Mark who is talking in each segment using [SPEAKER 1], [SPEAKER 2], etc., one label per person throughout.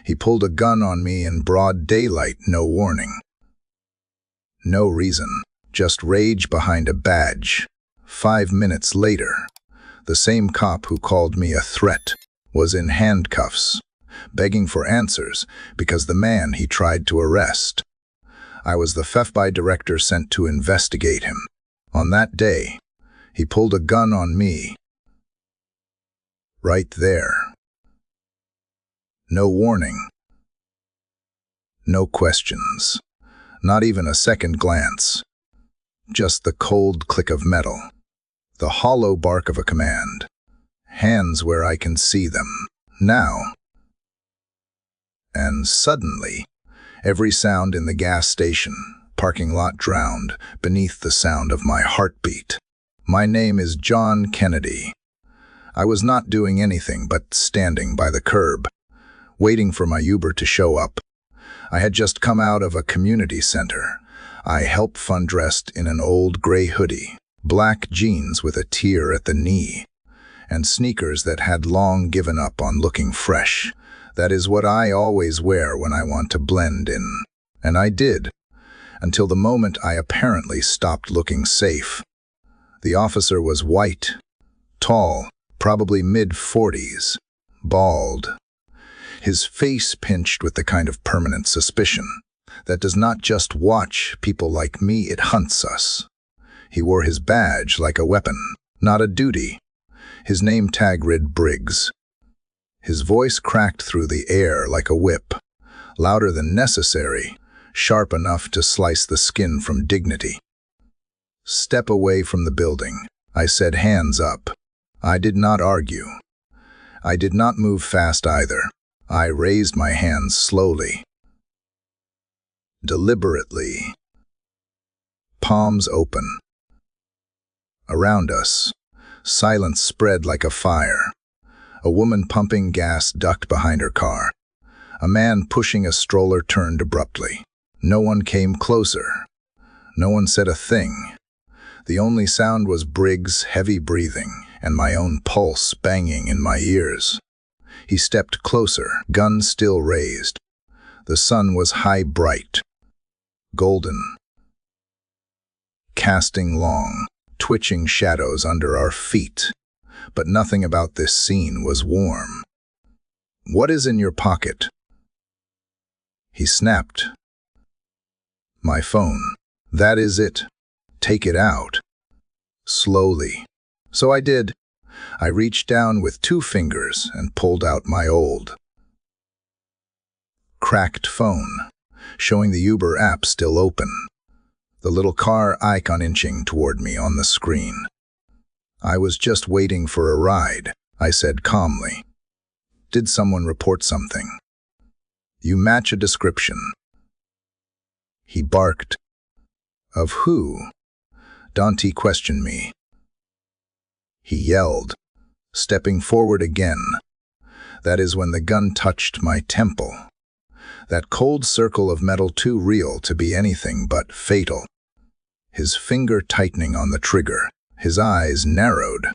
[SPEAKER 1] He pulled a gun on me in broad daylight, no warning. No reason, just rage behind a badge. 5 minutes later, the same cop who called me a threat was in handcuffs, begging for answers because the man he tried to arrest. I was the FBI director sent to investigate him. On that day, he pulled a gun on me. Right there. No warning. No questions. Not even a second glance. Just the cold click of metal. The hollow bark of a command. Hands where I can see them. Now. And suddenly, every sound in the gas station, parking lot drowned beneath the sound of my heartbeat. My name is John Kennedy. I was not doing anything but standing by the curb, waiting for my Uber to show up. I had just come out of a community center. I help fund dressed in an old gray hoodie, black jeans with a tear at the knee, and sneakers that had long given up on looking fresh. That is what I always wear when I want to blend in. And I did, until the moment I apparently stopped looking safe. The officer was white, tall, probably mid-40s, bald. His face pinched with the kind of permanent suspicion that does not just watch people like me, it hunts us. He wore his badge like a weapon, not a duty. His name tag read Briggs. His voice cracked through the air like a whip, louder than necessary, sharp enough to slice the skin from dignity. "Step away from the building," I said, hands up. I did not argue. I did not move fast either. I raised my hands slowly, deliberately, palms open. Around us, silence spread like a fire. A woman pumping gas ducked behind her car. A man pushing a stroller turned abruptly. No one came closer. No one said a thing. The only sound was Briggs' heavy breathing and my own pulse banging in my ears. He stepped closer, gun still raised. The sun was high bright, golden, casting long, twitching shadows under our feet. But nothing about this scene was warm. "What is in your pocket?" He snapped. "My phone." "That is it. Take it out." Slowly. So I did. I reached down with 2 fingers and pulled out my old, cracked phone, showing the Uber app still open, the little car icon inching toward me on the screen. "I was just waiting for a ride," I said calmly. "Did someone report something?" "You match a description." He barked. "Of who?" Dante questioned me. He yelled, stepping forward again. That is when the gun touched my temple. That cold circle of metal too real to be anything but fatal. His finger tightening on the trigger, his eyes narrowed.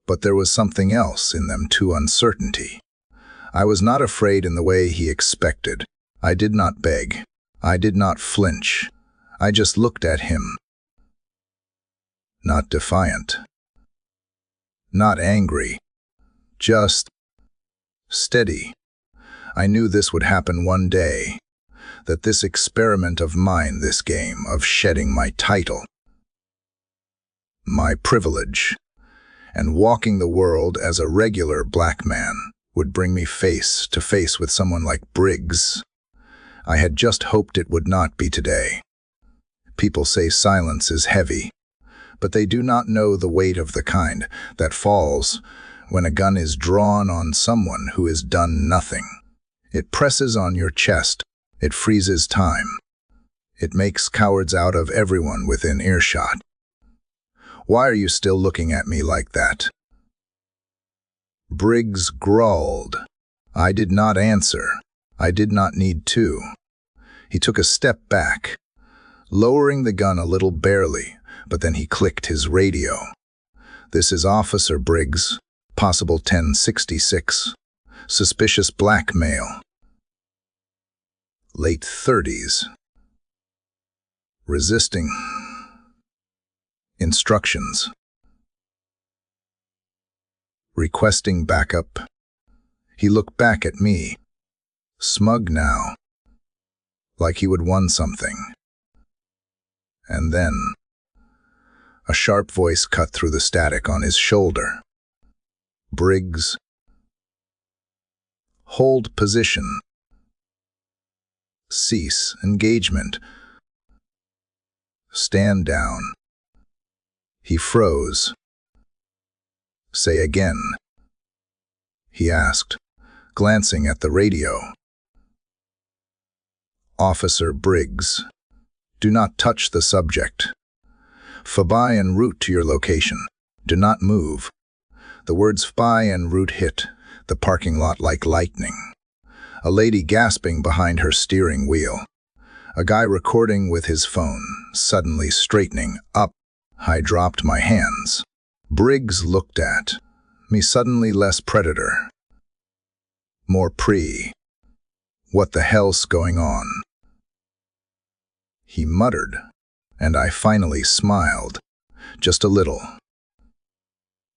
[SPEAKER 1] But there was something else in them too, uncertainty. I was not afraid in the way he expected. I did not beg. I did not flinch. I just looked at him. Not defiant. Not angry. Just steady. I knew this would happen one day. That this experiment of mine, this game of shedding my title, my privilege, and walking the world as a regular black man would bring me face to face with someone like Briggs. I had just hoped it would not be today. People say silence is heavy, but they do not know the weight of the kind that falls when a gun is drawn on someone who has done nothing. It presses on your chest. It freezes time. It makes cowards out of everyone within earshot. "Why are you still looking at me like that?" Briggs growled. I did not answer. I did not need to. He took a step back, lowering the gun a little barely, but then he clicked his radio. "This is Officer Briggs, possible 1066. Suspicious black male. late 30s, resisting instructions, requesting backup. He looked back at me, smug now, like he would won something. And then, a sharp voice cut through the static on his shoulder. "Briggs, hold position. Cease engagement. Stand down." He froze. "Say again," he asked, glancing at the radio. "Officer Briggs, do not touch the subject. Fly en route to your location. Do not move." The words "fly en route" hit the parking lot like lightning. A lady gasping behind her steering wheel. A guy recording with his phone, suddenly straightening up. I dropped my hands. Briggs looked at me, suddenly less predator, more pre. "What the hell's going on?" he muttered, and I finally smiled, just a little.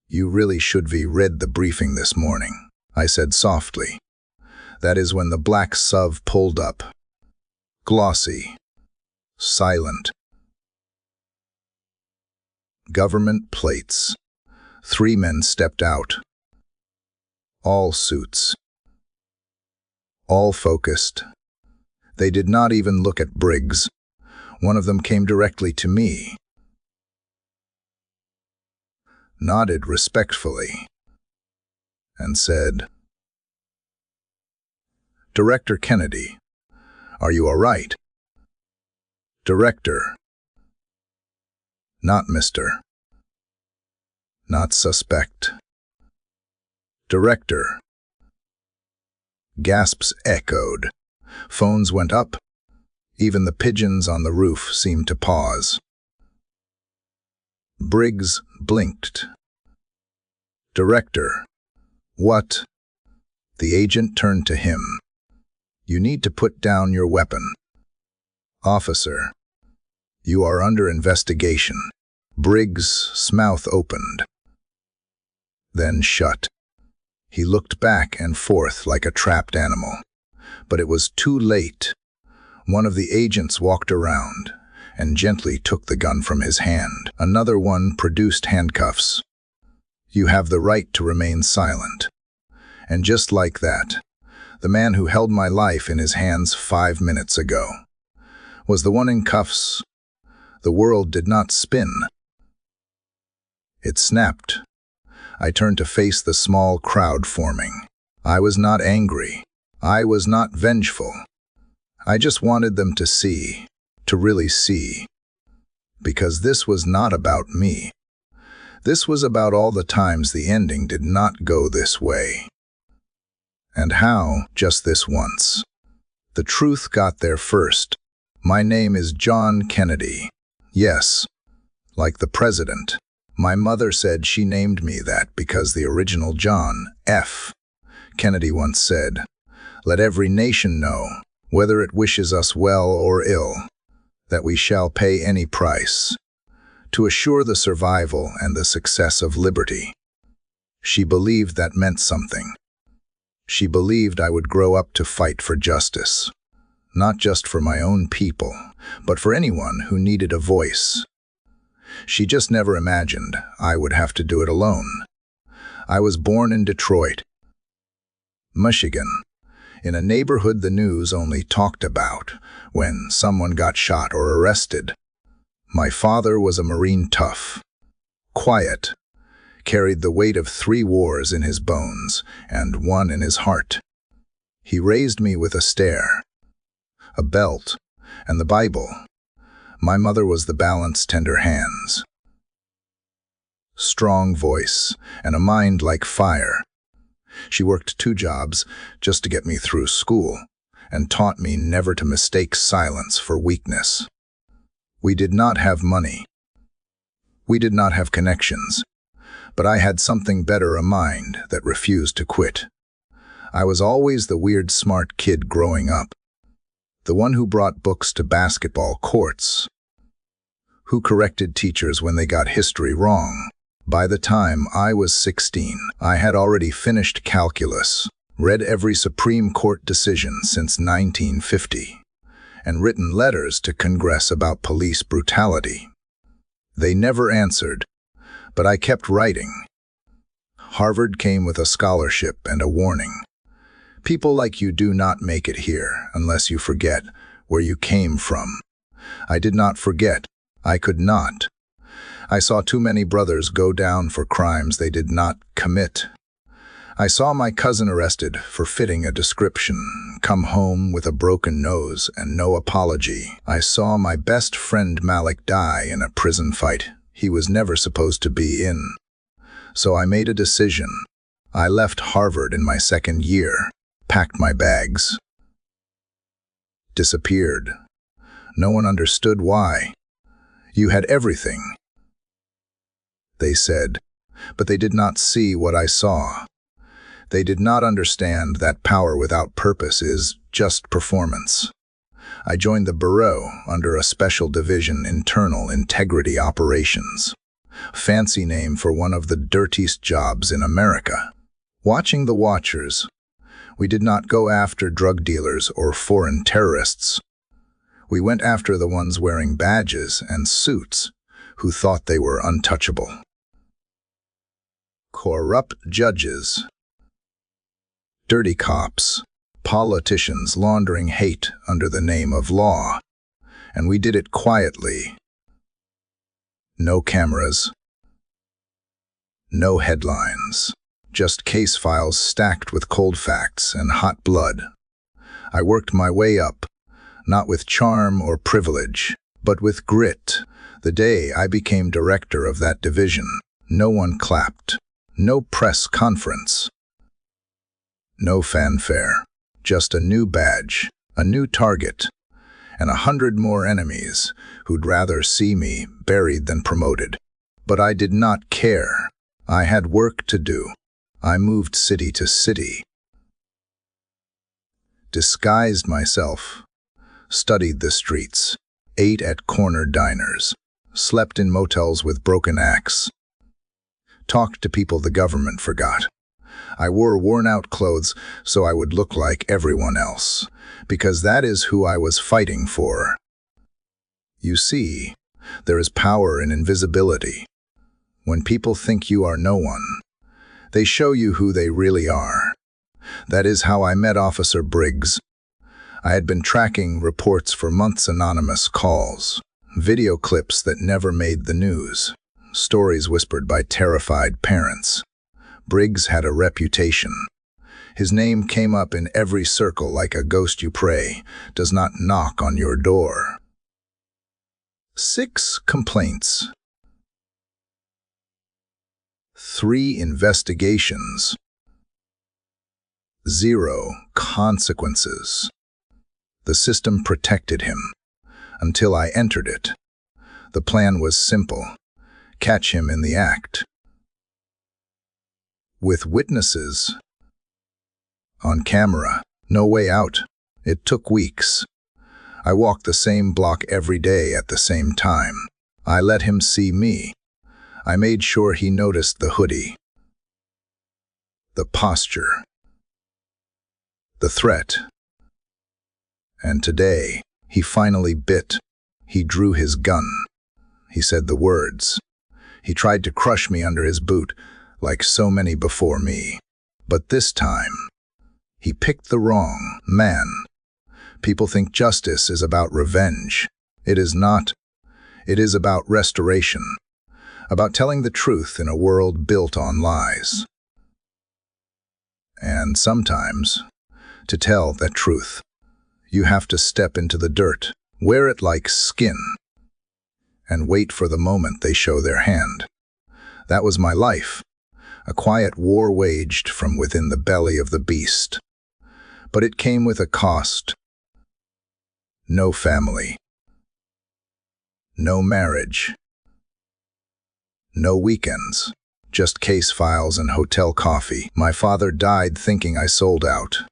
[SPEAKER 1] "You really should have read the briefing this morning," I said softly. That is when the black SUV pulled up. Glossy. Silent. Government plates. 3 men stepped out. All suits. All focused. They did not even look at Briggs. One of them came directly to me, nodded respectfully, and said, "Director Kennedy, are you all right?" "Director. Not Mr. Not suspect. Director." Gasps echoed. Phones went up. Even the pigeons on the roof seemed to pause. Briggs blinked. "Director, what?" The agent turned to him. "You need to put down your weapon." "Officer, you are under investigation." Briggs' mouth opened, then shut. He looked back and forth like a trapped animal. But it was too late. One of the agents walked around and gently took the gun from his hand. Another one produced handcuffs. "You have the right to remain silent." And just like that, the man who held my life in his hands 5 minutes ago was the one in cuffs. The world did not spin. It snapped. I turned to face the small crowd forming. I was not angry. I was not vengeful. I just wanted them to see, to really see. Because this was not about me. This was about all the times the ending did not go this way. And how, just this once, the truth got there first. My name is John Kennedy. Yes, like the president. My mother said she named me that because the original John F. Kennedy once said, "Let every nation know, whether it wishes us well or ill, that we shall pay any price to assure the survival and the success of liberty." She believed that meant something. She believed I would grow up to fight for justice, not just for my own people, but for anyone who needed a voice. She just never imagined I would have to do it alone. I was born in Detroit, Michigan, in a neighborhood the news only talked about when someone got shot or arrested. My father was a Marine tough, quiet, carried the weight of 3 wars in his bones and 1 in his heart. He raised me with a stare, a belt, and the Bible. My mother was the balanced, tender hands, strong voice, and a mind like fire. She worked 2 jobs just to get me through school and taught me never to mistake silence for weakness. We did not have money. We did not have connections, but I had something better, a mind that refused to quit. I was always the weird smart kid growing up, The one who brought books to basketball courts. Who corrected teachers when they got history wrong. By the time I was 16, I had already finished calculus, read every Supreme Court decision since 1950, and written letters to Congress about police brutality. They never answered, but I kept writing. Harvard came with a scholarship and a warning. People like you do not make it here unless you forget where you came from. I did not forget. I could not. I saw too many brothers go down for crimes they did not commit. I saw my cousin arrested for fitting a description, come home with a broken nose and no apology. I saw my best friend Malik die in a prison fight he was never supposed to be in. So I made a decision. I left Harvard in my second year, packed my bags, disappeared. No one understood why. You had everything, they said, but they did not see what I saw. They did not understand that power without purpose is just performance. I joined the Bureau under a special division, Internal Integrity Operations. Fancy name for one of the dirtiest jobs in America. Watching the watchers. We did not go after drug dealers or foreign terrorists. We went after the ones wearing badges and suits who thought they were untouchable. Corrupt judges. Dirty cops. Politicians laundering hate under the name of law. And we did it quietly. No cameras. No headlines. Just case files stacked with cold facts and hot blood. I worked my way up, not with charm or privilege, but with grit. The day I became director of that division, no one clapped. No press conference. No fanfare. Just a new badge, a new target, and 100 more enemies who'd rather see me buried than promoted. But I did not care. I had work to do. I moved city to city, disguised myself, studied the streets, ate at corner diners, slept in motels with broken acts, talked to people the government forgot. I wore worn-out clothes so I would look like everyone else, because that is who I was fighting for. You see, there is power in invisibility. When people think you are no one, they show you who they really are. That is how I met Officer Briggs. I had been tracking reports for months, anonymous calls, video clips that never made the news, stories whispered by terrified parents. Briggs had a reputation. His name came up in every circle like a ghost you pray does not knock on your door. 6 complaints. 3 investigations. 0 consequences. The system protected him until I entered it. The plan was simple. Catch him in the act. With witnesses. On camera. No way out. It took weeks. I walked the same block every day at the same time. I let him see me. I made sure he noticed the hoodie, the posture, the threat. And today, he finally bit. He drew his gun. He said the words. He tried to crush me under his boot, like so many before me. But this time, he picked the wrong man. People think justice is about revenge. It is not. It is about restoration. About telling the truth in a world built on lies. And sometimes, to tell that truth, you have to step into the dirt, wear it like skin, and wait for the moment they show their hand. That was my life, a quiet war waged from within the belly of the beast. But it came with a cost. No family. No marriage. No weekends, just case files and hotel coffee. My father died thinking I sold out.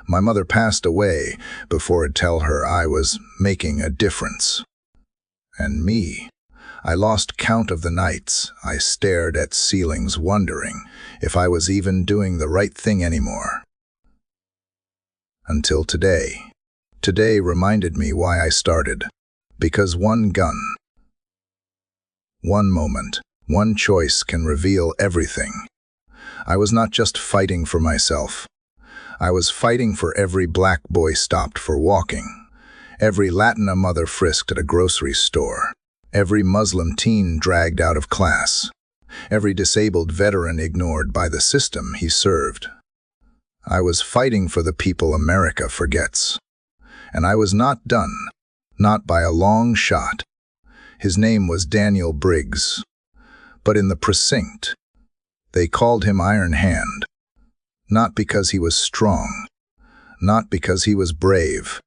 [SPEAKER 1] My mother passed away before I'd tell her I was making a difference. And me, I lost count of the nights I stared at ceilings wondering if I was even doing the right thing anymore. Until today. Today reminded me why I started. Because one gun, one moment, one choice can reveal everything. I was not just fighting for myself. I was fighting for every black boy stopped for walking, every Latina mother frisked at a grocery store, every Muslim teen dragged out of class, every disabled veteran ignored by the system he served. I was fighting for the people America forgets. And I was not done, not by a long shot. His name was Daniel Briggs, but in the precinct, they called him Iron Hand, not because he was strong, not because he was brave,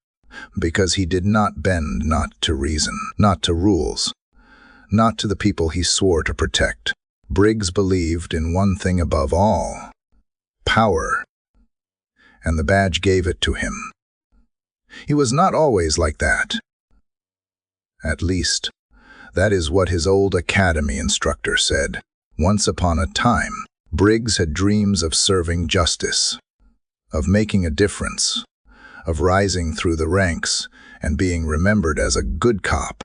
[SPEAKER 1] because he did not bend not to reason, not to rules, not to the people he swore to protect. Briggs believed in one thing above all: power, and the badge gave it to him. He was not always like that. At least, that is what his old academy instructor said. Once upon a time, Briggs had dreams of serving justice, of making a difference, of rising through the ranks and being remembered as a good cop.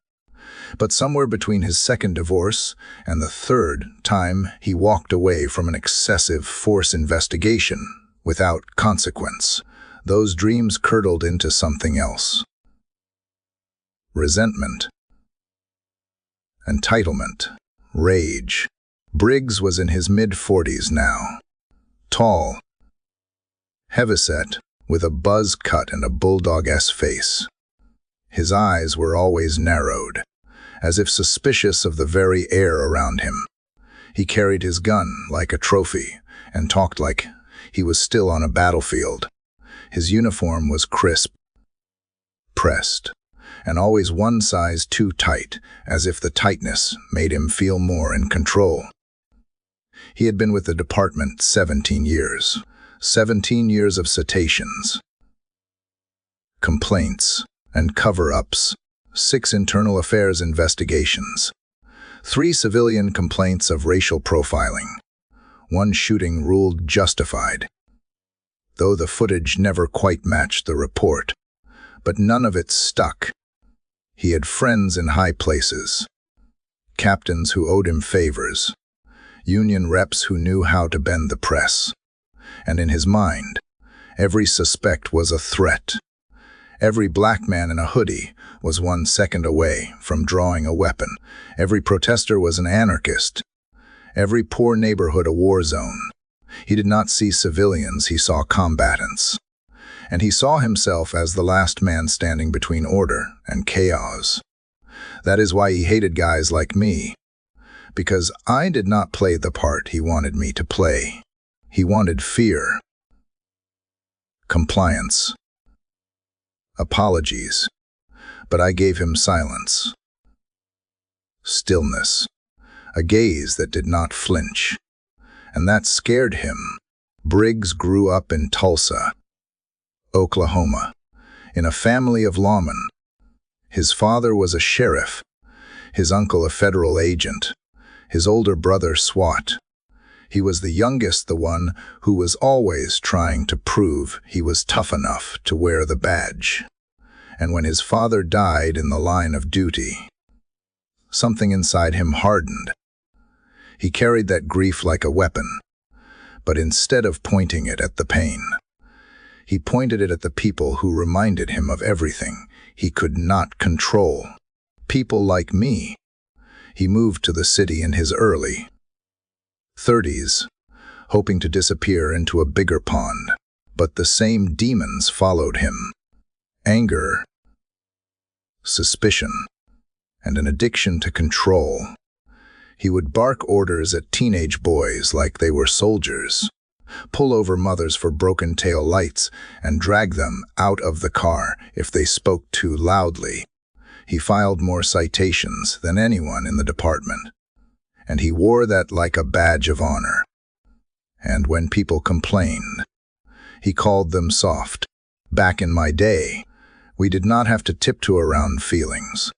[SPEAKER 1] But somewhere between his second divorce and the third time he walked away from an excessive force investigation without consequence, those dreams curdled into something else. Resentment, entitlement, rage. Briggs was in his mid-40s now, tall, heavyset, with a buzz cut and a bulldog-esque face. His eyes were always narrowed, as if suspicious of the very air around him. He carried his gun like a trophy and talked like he was still on a battlefield. His uniform was crisp, pressed, and always one size too tight, as if the tightness made him feel more in control. He had been with the department 17 years. 17 years of citations, complaints, and cover-ups, 6 internal affairs investigations, 3 civilian complaints of racial profiling, 1 shooting ruled justified, though the footage never quite matched the report. But none of it stuck. He had friends in high places, captains who owed him favors, union reps who knew how to bend the press. And in his mind, every suspect was a threat. Every black man in a hoodie was 1 second away from drawing a weapon. Every protester was an anarchist. Every poor neighborhood a war zone. He did not see civilians, he saw combatants. And he saw himself as the last man standing between order and chaos. That is why he hated guys like me, because I did not play the part he wanted me to play. He wanted fear, compliance, apologies, but I gave him silence, stillness, a gaze that did not flinch, and that scared him. Briggs grew up in Tulsa, Oklahoma, in a family of lawmen. His father was a sheriff, his uncle a federal agent, his older brother SWAT. He was the youngest, the one who was always trying to prove he was tough enough to wear the badge. And when his father died in the line of duty, something inside him hardened. He carried that grief like a weapon, but instead of pointing it at the pain, he pointed it at the people who reminded him of everything he could not control. People like me. He moved to the city in his early 30s, hoping to disappear into a bigger pond, but the same demons followed him. Anger, suspicion, and an addiction to control. He would bark orders at teenage boys like they were soldiers, pull over mothers for broken tail lights, and drag them out of the car if they spoke too loudly. He filed more citations than anyone in the department, and he wore that like a badge of honor. And when people complained, he called them soft, Back in my day, we did not have to tiptoe around feelings.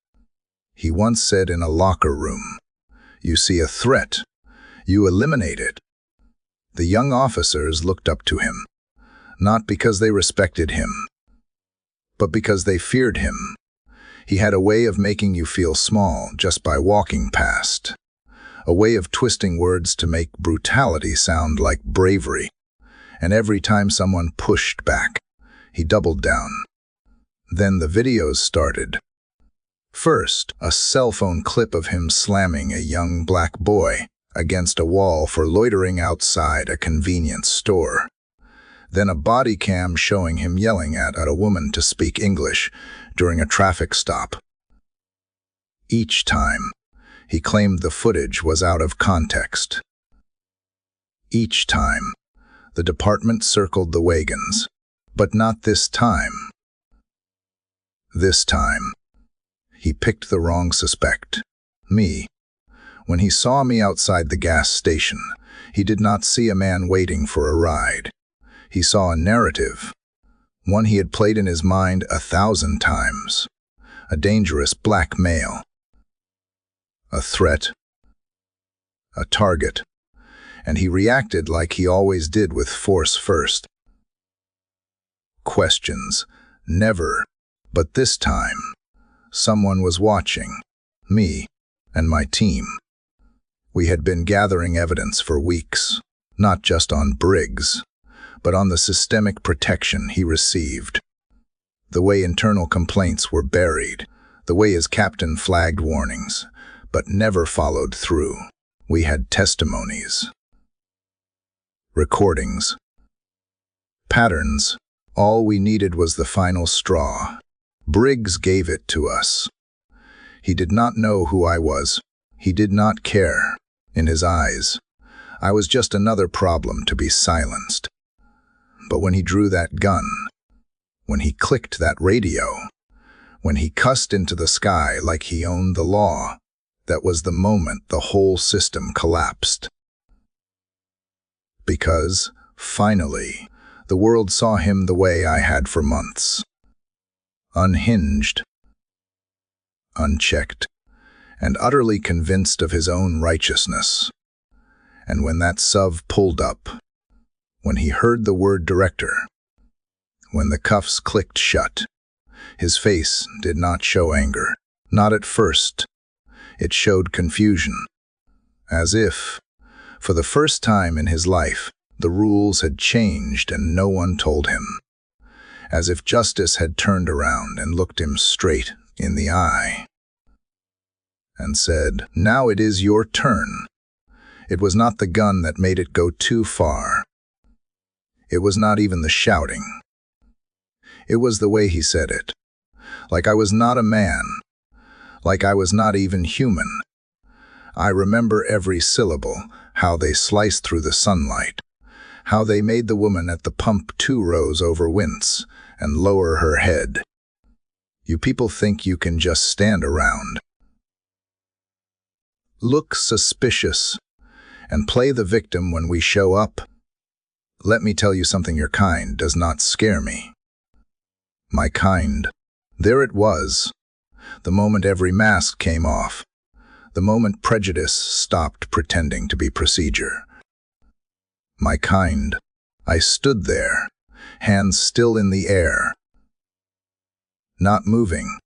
[SPEAKER 1] He once said in a locker room, "You see a threat, you eliminate it." The young officers looked up to him, not because they respected him, but because they feared him. He had a way of making you feel small just by walking past, a way of twisting words to make brutality sound like bravery. And every time someone pushed back, he doubled down. Then the videos started. First, a cell phone clip of him slamming a young black boy against a wall for loitering outside a convenience store. Then a body cam showing him yelling at a woman to speak English during a traffic stop. Each time, he claimed the footage was out of context. Each time, the department circled the wagons, but not this time. This time, he picked the wrong suspect, me. When he saw me outside the gas station, he did not see a man waiting for a ride. He saw a narrative, one he had played in his mind 1,000 times. A dangerous black male. A threat. A target. And he reacted like he always did, with force first. Questions. Never. But this time, someone was watching. Me and my team. We had been gathering evidence for weeks, not just on Briggs, but on the systemic protection he received. The way internal complaints were buried, the way his captain flagged warnings, but never followed through. We had testimonies. Recordings. Patterns. All we needed was the final straw. Briggs gave it to us. He did not know who I was. He did not care. In his eyes, I was just another problem to be silenced. But when he drew that gun, when he clicked that radio, when he cussed into the sky like he owned the law, that was the moment the whole system collapsed. Because, finally, the world saw him the way I had for months. Unhinged, unchecked, and utterly convinced of his own righteousness. And when that SUV pulled up, when he heard the word director, when the cuffs clicked shut, his face did not show anger. Not at first. It showed confusion. As if, for the first time in his life, the rules had changed and no one told him. As if justice had turned around and looked him straight in the eye and said, "Now it is your turn." It was not the gun that made it go too far. It was not even the shouting. It was the way he said it. Like I was not a man. Like I was not even human. I remember every syllable, how they sliced through the sunlight, how they made the woman at the pump 2 rows over wince and lower her head. You people think you can just stand around, look suspicious, and play the victim when we show up? Let me tell you something, your kind does not scare me. My kind. There it was. The moment every mask came off. The moment prejudice stopped pretending to be procedure. My kind. I stood there, hands still in the air. Not moving.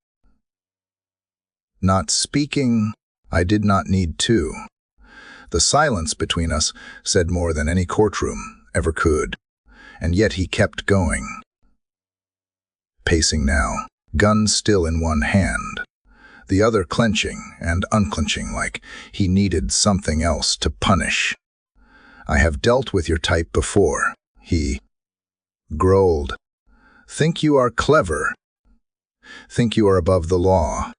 [SPEAKER 1] Not speaking. I did not need to. The silence between us said more than any courtroom ever could. And yet he kept going. Pacing now, gun still in one hand, the other clenching and unclenching like he needed something else to punish. I have dealt with your type before, he growled. Think you are clever. Think you are above the law.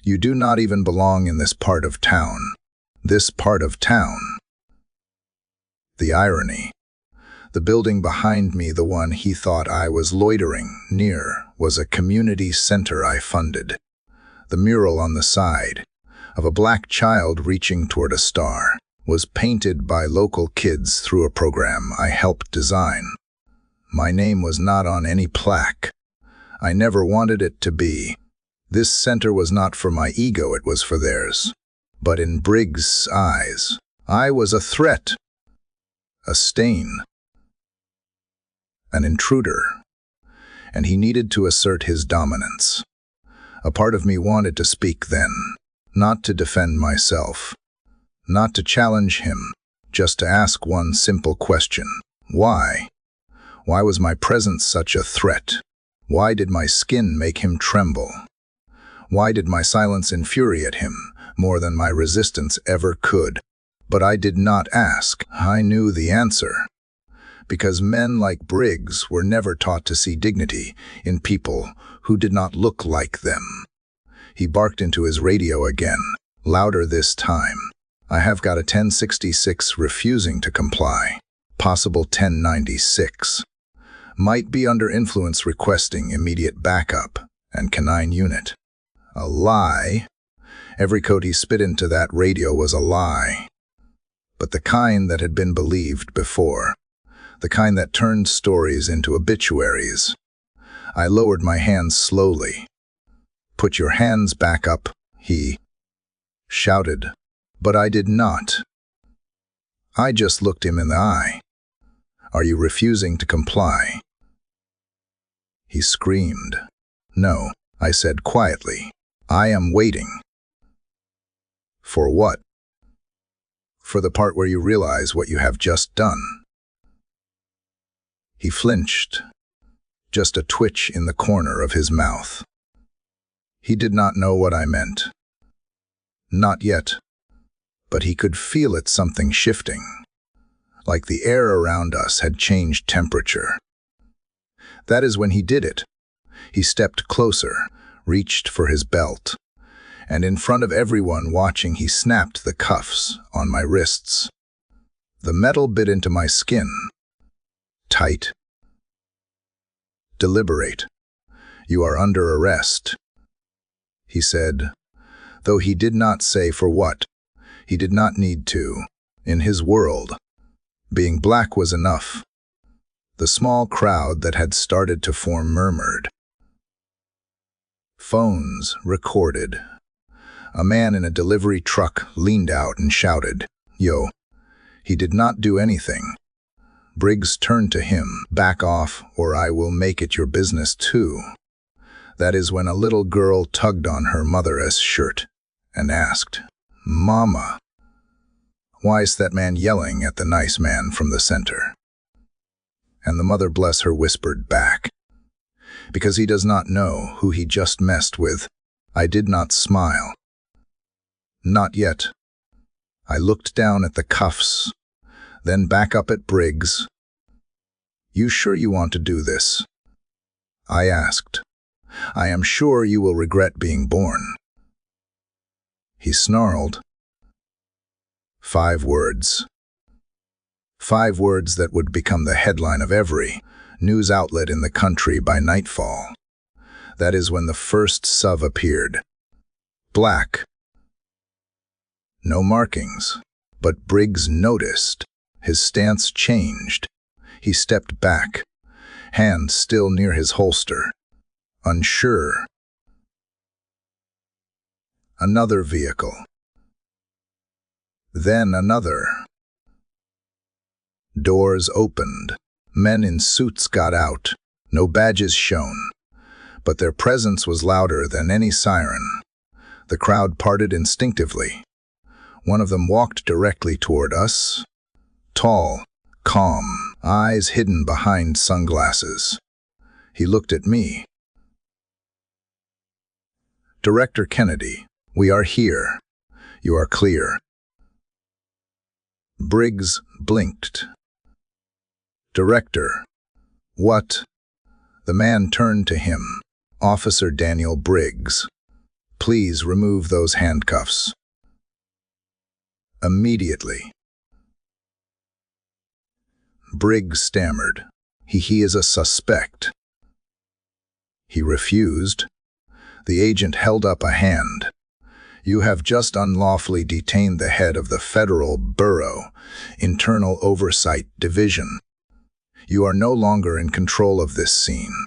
[SPEAKER 1] You do not even belong in this part of town. This part of town. The irony. The building behind me, the one he thought I was loitering near, was a community center I funded. The mural on the side, of a black child reaching toward a star, was painted by local kids through a program I helped design. My name was not on any plaque. I never wanted it to be. This center was not for my ego, it was for theirs. But in Briggs' eyes, I was a threat, a stain, an intruder, and he needed to assert his dominance. A part of me wanted to speak then, not to defend myself, not to challenge him, just to ask one simple question. Why? Why was my presence such a threat? Why did my skin make him tremble? Why did my silence infuriate him more than my resistance ever could? But I did not ask. I knew the answer. Because men like Briggs were never taught to see dignity in people who did not look like them. He barked into his radio again, louder this time. I have got a 1066 refusing to comply. Possible 1096. Might be under influence requesting immediate backup and canine unit. A lie. Every code he spit into that radio was a lie. But the kind that had been believed before. The kind that turned stories into obituaries. I lowered my hands slowly. "Put your hands back up," he shouted. But I did not. I just looked him in the eye. "Are you refusing to comply?" He screamed. "No," I said quietly. "I am waiting." "For what?" "For the part where you realize what you have just done." He flinched, just a twitch in the corner of his mouth. He did not know what I meant. Not yet, but he could feel it, something shifting, like the air around us had changed temperature. That is when he did it. He stepped closer, reached for his belt, and in front of everyone watching he snapped the cuffs on my wrists. The metal bit into my skin. Tight. "Deliberate. You are under arrest," he said, though he did not say for what. He did not need to. In his world, being black was enough. The small crowd that had started to form murmured. Phones recorded. A man in a delivery truck leaned out and shouted, "Yo." He did not do anything. Briggs turned to him. "Back off, or I will make it your business too." That is when a little girl tugged on her mother's shirt and asked, "Mama, why is that man yelling at the nice man from the center?" And the mother, bless her, whispered back, "Because he does not know who he just messed with." I did not smile. Not yet. I looked down at the cuffs, then back up at Briggs. "You sure you want to do this?" I asked. "I am sure you will regret being born." He snarled. 5 words. 5 words that would become the headline of every news outlet in the country by nightfall. That is when the first SUV appeared. Black. No markings. But Briggs noticed. His stance changed. He stepped back, hand still near his holster, unsure. Another vehicle. Then another. Doors opened. Men in suits got out. No badges shown. But their presence was louder than any siren. The crowd parted instinctively. One of them walked directly toward us. Tall, calm, eyes hidden behind sunglasses. He looked at me. "Director Kennedy, we are here. You are clear." Briggs blinked. "Director, what?" The man turned to him. "Officer Daniel Briggs, please remove those handcuffs." Immediately. Briggs stammered. He is a suspect." He refused. The agent held up a hand. "You have just unlawfully detained the head of the Federal Bureau, Internal Oversight Division. You are no longer in control of this scene."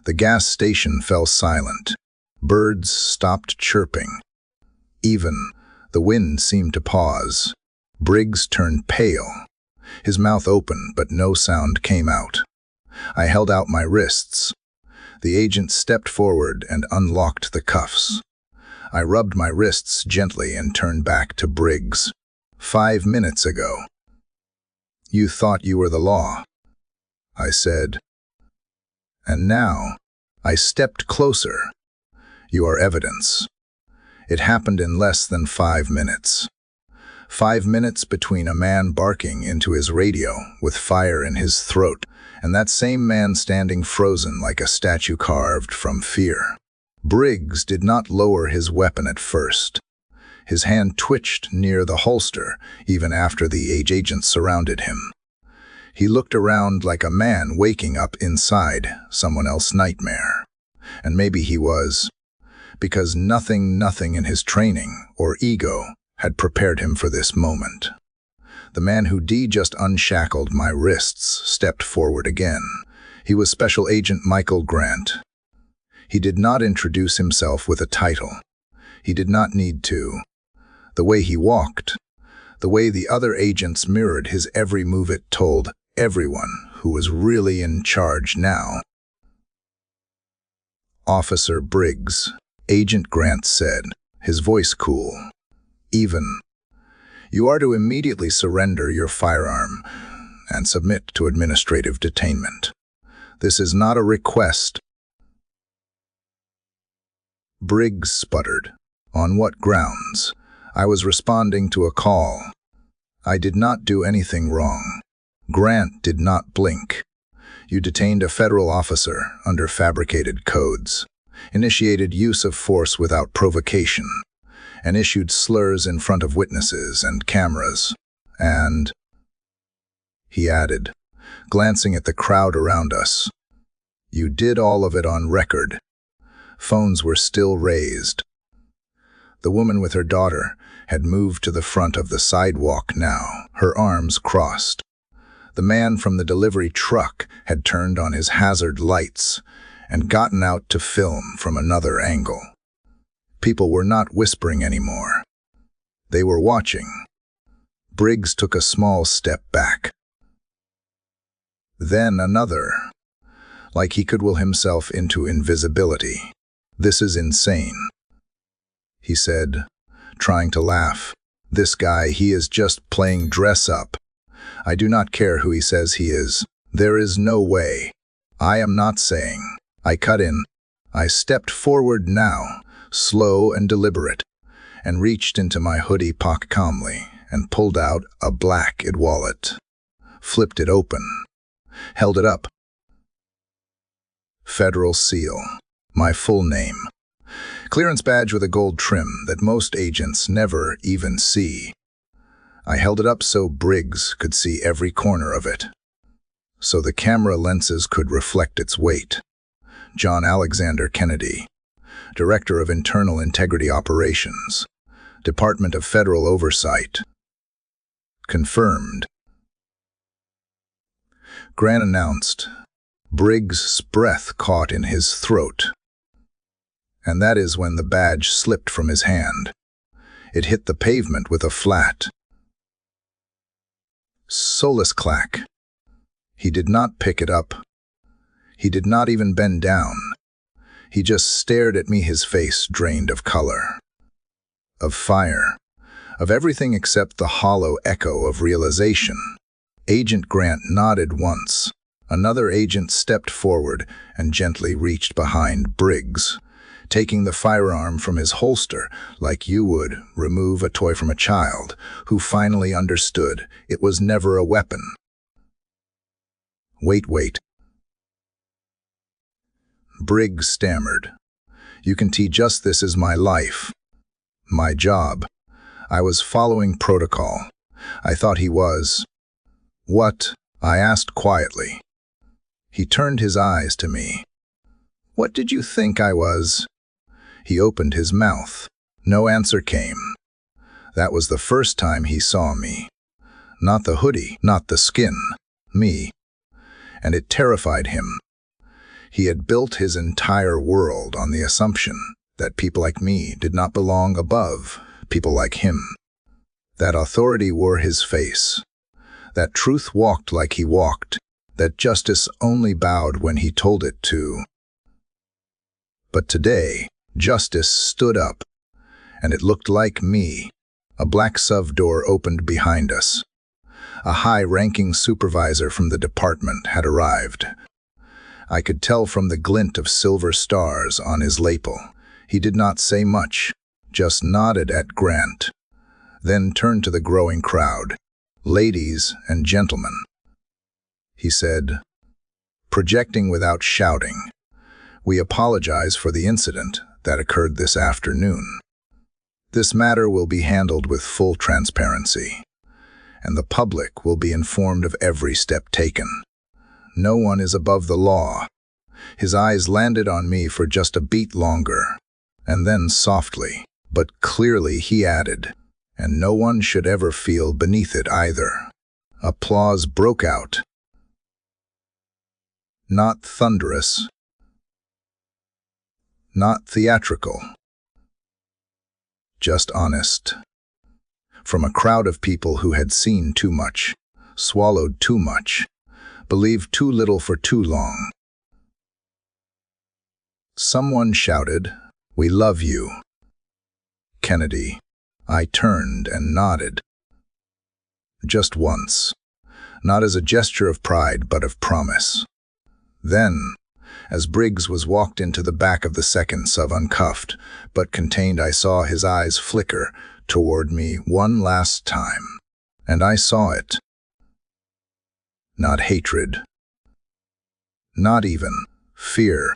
[SPEAKER 1] The gas station fell silent. Birds stopped chirping. Even the wind seemed to pause. Briggs turned pale. His mouth opened, but no sound came out. I held out my wrists. The agent stepped forward and unlocked the cuffs. I rubbed my wrists gently and turned back to Briggs. "5 minutes ago, you thought you were the law," I said. "And now," I stepped closer, "you are evidence." It happened in less than 5 minutes. 5 minutes between a man barking into his radio with fire in his throat and that same man standing frozen like a statue carved from fear. Briggs did not lower his weapon at first. His hand twitched near the holster even after the agent surrounded him. He looked around like a man waking up inside someone else's nightmare. And maybe he was, because nothing in his training or ego had prepared him for this moment. The man who just unshackled my wrists stepped forward again. He was Special Agent Michael Grant. He did not introduce himself with a title. He did not need to. The way he walked, the way the other agents mirrored his every move, it told everyone who was really in charge now. "Officer Briggs," Agent Grant said, his voice cool. "Even, you are to immediately surrender your firearm and submit to administrative detainment. This is not a request." Briggs sputtered. "On what grounds?" "I was responding to a call. I did not do anything wrong." Grant did not blink. "You detained a federal officer under fabricated codes, initiated use of force without provocation, and issued slurs in front of witnesses and cameras. And," he added, glancing at the crowd around us, "you did all of it on record." Phones were still raised. The woman with her daughter had moved to the front of the sidewalk now, her arms crossed. The man from the delivery truck had turned on his hazard lights and gotten out to film from another angle. People were not whispering anymore. They were watching. Briggs took a small step back. Then another, like he could will himself into invisibility. "This is insane," he said, trying to laugh. "This guy, he is just playing dress up. I do not care who he says he is. There is no way. I am not saying." I cut in. I stepped forward now, slow and deliberate, and reached into my hoodie pocket calmly and pulled out a black wallet, flipped it open, held it up. Federal seal, my full name. Clearance badge with a gold trim that most agents never even see. I held it up so Briggs could see every corner of it, so the camera lenses could reflect its weight. John Alexander Kennedy, Director of Internal Integrity Operations, Department of Federal Oversight. Confirmed. Grant announced. Briggs' breath caught in his throat. And that is when the badge slipped from his hand. It hit the pavement with a flat, soulless clack. He did not pick it up. He did not even bend down. He just stared at me, his face drained of color, of fire, of everything except the hollow echo of realization. Agent Grant nodded once. Another agent stepped forward and gently reached behind Briggs, taking the firearm from his holster like you would remove a toy from a child who finally understood it was never a weapon. Wait. Briggs stammered. "You can see just this is my life. My job. I was following protocol. I thought he was." "What?" I asked quietly. He turned his eyes to me. "What did you think I was?" He opened his mouth. No answer came. That was the first time he saw me. Not the hoodie, not the skin. Me. and it terrified him. He had built his entire world on the assumption that people like me did not belong above people like him. That authority wore his face, that truth walked like he walked, that justice only bowed when he told it to. But today, justice stood up, and it looked like me. A black SUV door opened behind us. A high-ranking supervisor from the department had arrived. I could tell from the glint of silver stars on his lapel. He did not say much, just nodded at Grant, then turned to the growing crowd. "Ladies and gentlemen," he said, projecting without shouting, "we apologize for the incident that occurred this afternoon. This matter will be handled with full transparency, and the public will be informed of every step taken. No one is above the law." His eyes landed on me for just a beat longer, and then softly, but clearly he added, "And no one should ever feel beneath it either." Applause broke out. Not thunderous, not theatrical, just honest. From a crowd of people who had seen too much, swallowed too much, believed too little for too long. Someone shouted, "We love you, Kennedy." I turned and nodded. Just once, not as a gesture of pride but of promise. Then, as Briggs was walked into the back of the second SUV uncuffed, but contained, I saw his eyes flicker toward me one last time. And I saw it. Not hatred, not even fear,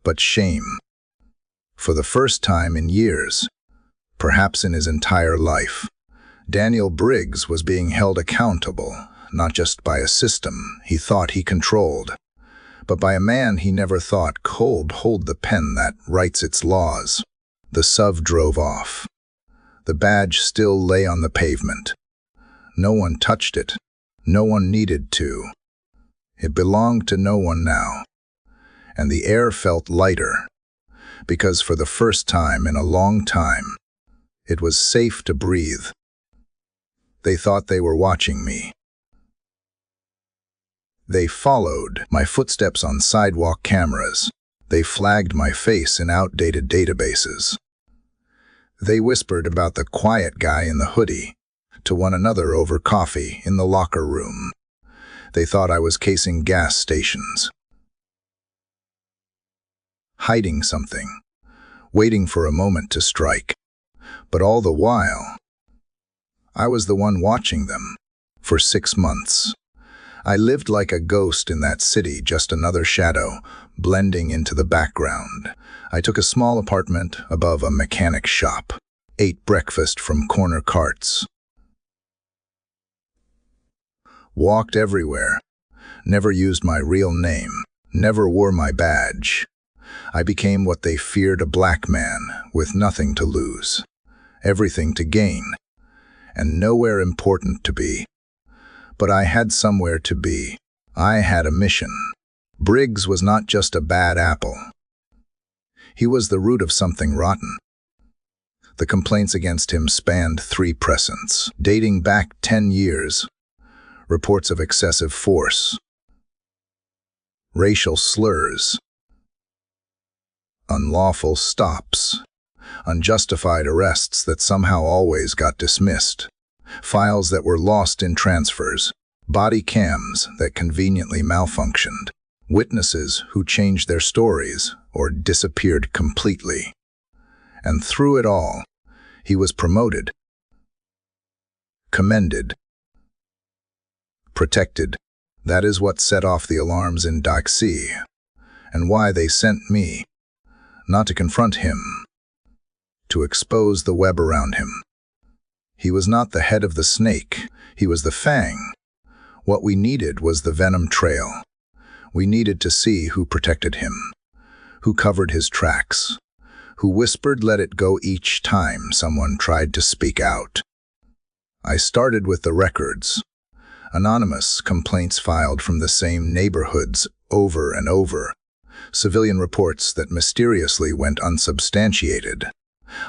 [SPEAKER 1] but shame. For the first time in years, perhaps in his entire life, Daniel Briggs was being held accountable, not just by a system he thought he controlled, but by a man he never thought could hold the pen that writes its laws. The SUV drove off. The badge still lay on the pavement. No one touched it. No one needed to. It belonged to no one now. And the air felt lighter, because for the first time in a long time, it was safe to breathe. They thought they were watching me. They followed my footsteps on sidewalk cameras. They flagged my face in outdated databases. They whispered about the quiet guy in the hoodie to one another over coffee in the locker room. They thought I was casing gas stations, hiding something, waiting for a moment to strike. But all the while, I was the one watching them. For 6 months, I lived like a ghost in that city, just another shadow, blending into the background. I took a small apartment above a mechanic shop, ate breakfast from corner carts, walked everywhere, never used my real name, never wore my badge. I became what they feared, a black man with nothing to lose, everything to gain, and nowhere important to be. But I had somewhere to be. I had a mission. Briggs was not just a bad apple. He was the root of something rotten. The complaints against him spanned 3 precedents, dating back 10 years. Reports of excessive force, racial slurs, unlawful stops, unjustified arrests that somehow always got dismissed, files that were lost in transfers, body cams that conveniently malfunctioned, witnesses who changed their stories or disappeared completely. And through it all, he was promoted, commended, protected. That is what set off the alarms in Daxi, and why they sent me, not to confront him, to expose the web around him. He was not the head of the snake, he was the fang. What we needed was the venom trail. We needed to see who protected him, who covered his tracks, who whispered "let it go" each time someone tried to speak out. I started with the records. Anonymous complaints filed from the same neighborhoods over and over. Civilian reports that mysteriously went unsubstantiated.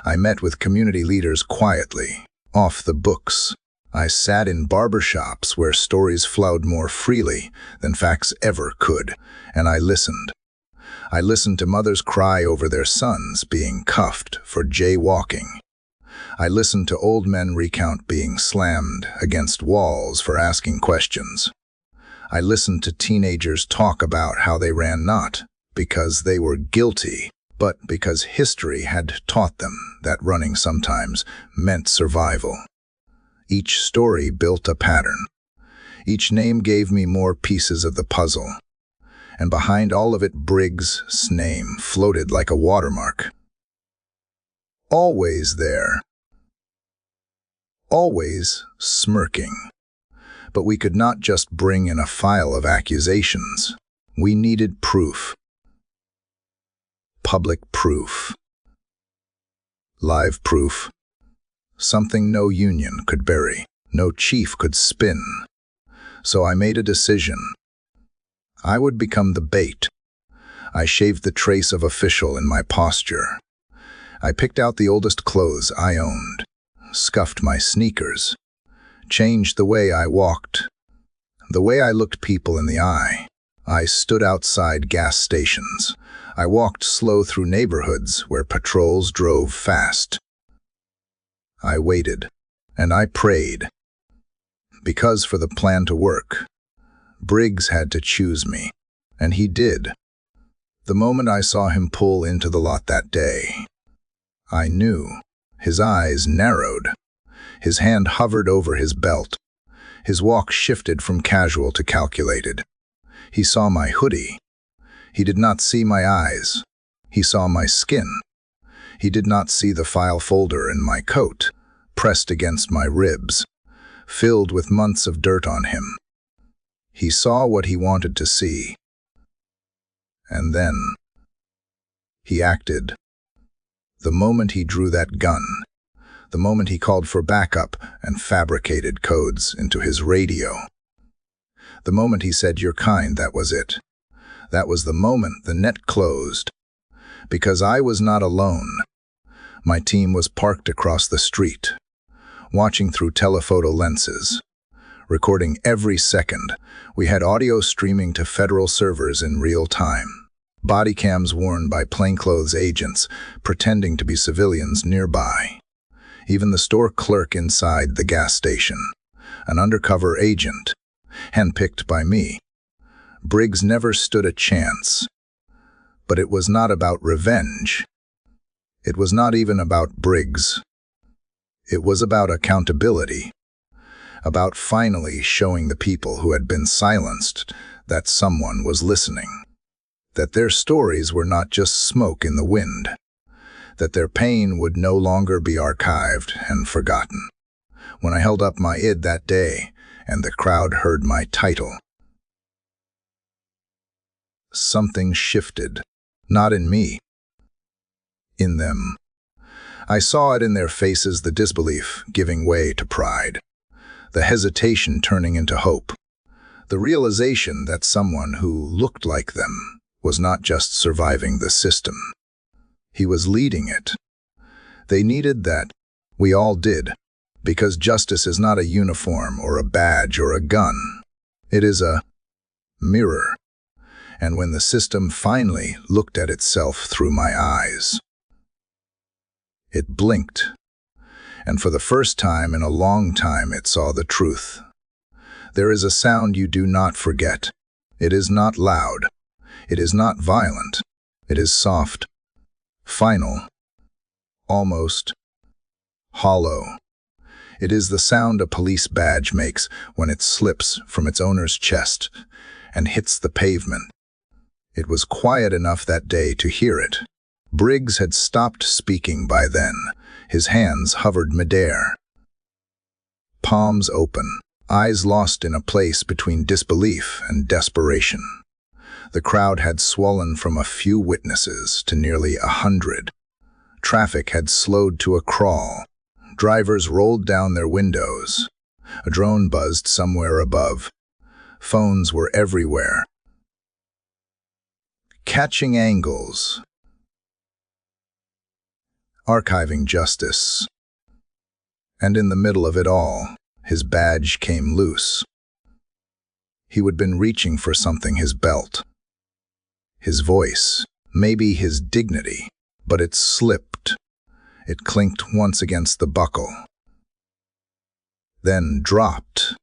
[SPEAKER 1] I met with community leaders quietly, off the books. I sat in barbershops where stories flowed more freely than facts ever could, and I listened. I listened to mothers cry over their sons being cuffed for jaywalking. I listened to old men recount being slammed against walls for asking questions. I listened to teenagers talk about how they ran not because they were guilty, but because history had taught them that running sometimes meant survival. Each story built a pattern. Each name gave me more pieces of the puzzle. And behind all of it, Briggs' name floated like a watermark. Always there. Always smirking. But we could not just bring in a file of accusations. We needed proof. Public proof. Live proof. Something no union could bury, no chief could spin. So I made a decision. I would become the bait. I shaved the trace of official in my posture. I picked out the oldest clothes I owned, scuffed my sneakers, changed the way I walked, the way I looked people in the eye. I stood outside gas stations. I walked slow through neighborhoods where patrols drove fast. I waited, and I prayed. Because for the plan to work, Briggs had to choose me, and he did. The moment I saw him pull into the lot that day, I knew. His eyes narrowed. His hand hovered over his belt. His walk shifted from casual to calculated. He saw my hoodie. He did not see my eyes. He saw my skin. He did not see the file folder in my coat, pressed against my ribs, filled with months of dirt on him. He saw what he wanted to see. And then he acted. The moment he drew that gun, the moment he called for backup and fabricated codes into his radio, the moment he said, "You're kind," that was it. That was the moment the net closed. Because I was not alone. My team was parked across the street, watching through telephoto lenses, recording every second. We had audio streaming to federal servers in real time. Body cams worn by plainclothes agents pretending to be civilians nearby. Even the store clerk inside the gas station, an undercover agent, handpicked by me. Briggs never stood a chance. But it was not about revenge. It was not even about Briggs. It was about accountability. About finally showing the people who had been silenced that someone was listening. That their stories were not just smoke in the wind. That their pain would no longer be archived and forgotten. When I held up my id that day, and the crowd heard my title, something shifted. Not in me. In them. I saw it in their faces, the disbelief giving way to pride. The hesitation turning into hope. The realization that someone who looked like them was not just surviving the system. He was leading it. They needed that. We all did. Because justice is not a uniform or a badge or a gun. It is a mirror. And when the system finally looked at itself through my eyes, it blinked. And for the first time in a long time, it saw the truth. There is a sound you do not forget. It is not loud. It is not violent. It is soft, final, almost hollow. It is the sound a police badge makes when it slips from its owner's chest and hits the pavement. It was quiet enough that day to hear it. Briggs had stopped speaking by then. His hands hovered midair. Palms open, eyes lost in a place between disbelief and desperation. The crowd had swollen from a few witnesses to nearly 100. Traffic had slowed to a crawl. Drivers rolled down their windows. A drone buzzed somewhere above. Phones were everywhere. Catching angles. Archiving justice. And in the middle of it all, his badge came loose. He would been reaching for something, his belt. His voice, maybe his dignity, but it slipped. It clinked once against the buckle. Then dropped,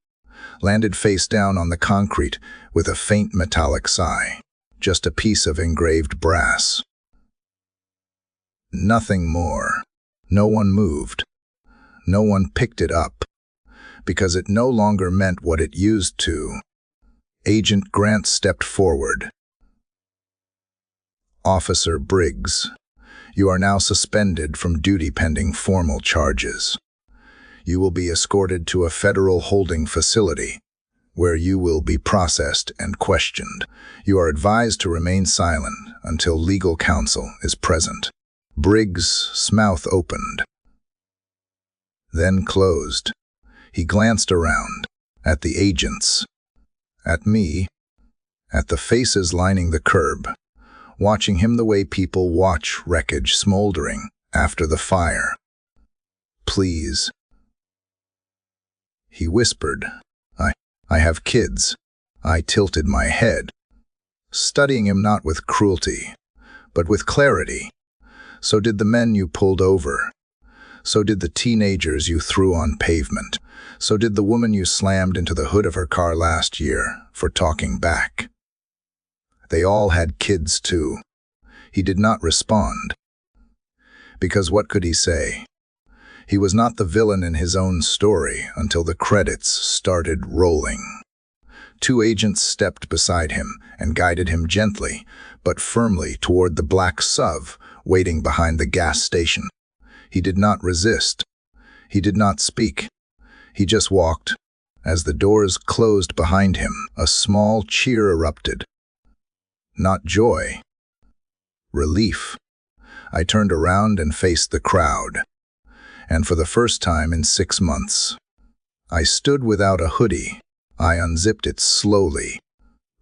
[SPEAKER 1] landed face down on the concrete with a faint metallic sigh, just a piece of engraved brass. Nothing more. No one moved. No one picked it up, because it no longer meant what it used to. Agent Grant stepped forward. Officer Briggs, you are now suspended from duty pending formal charges. You will be escorted to a federal holding facility, where you will be processed and questioned. You are advised to remain silent until legal counsel is present. Briggs' mouth opened, then closed. He glanced around, at the agents, at me, at the faces lining the curb, watching him the way people watch wreckage smoldering after the fire. Please. He whispered, I have kids. I tilted my head, studying him not with cruelty, but with clarity. So did the men you pulled over. So did the teenagers you threw on pavement. So did the woman you slammed into the hood of her car last year for talking back. They all had kids too. He did not respond. Because what could he say? He was not the villain in his own story until the credits started rolling. Two agents stepped beside him and guided him gently, but firmly toward the black SUV waiting behind the gas station. He did not resist. He did not speak. He just walked. As the doors closed behind him, a small cheer erupted. Not joy. Relief. I turned around and faced the crowd. And for the first time in 6 months, I stood without a hoodie. I unzipped it slowly,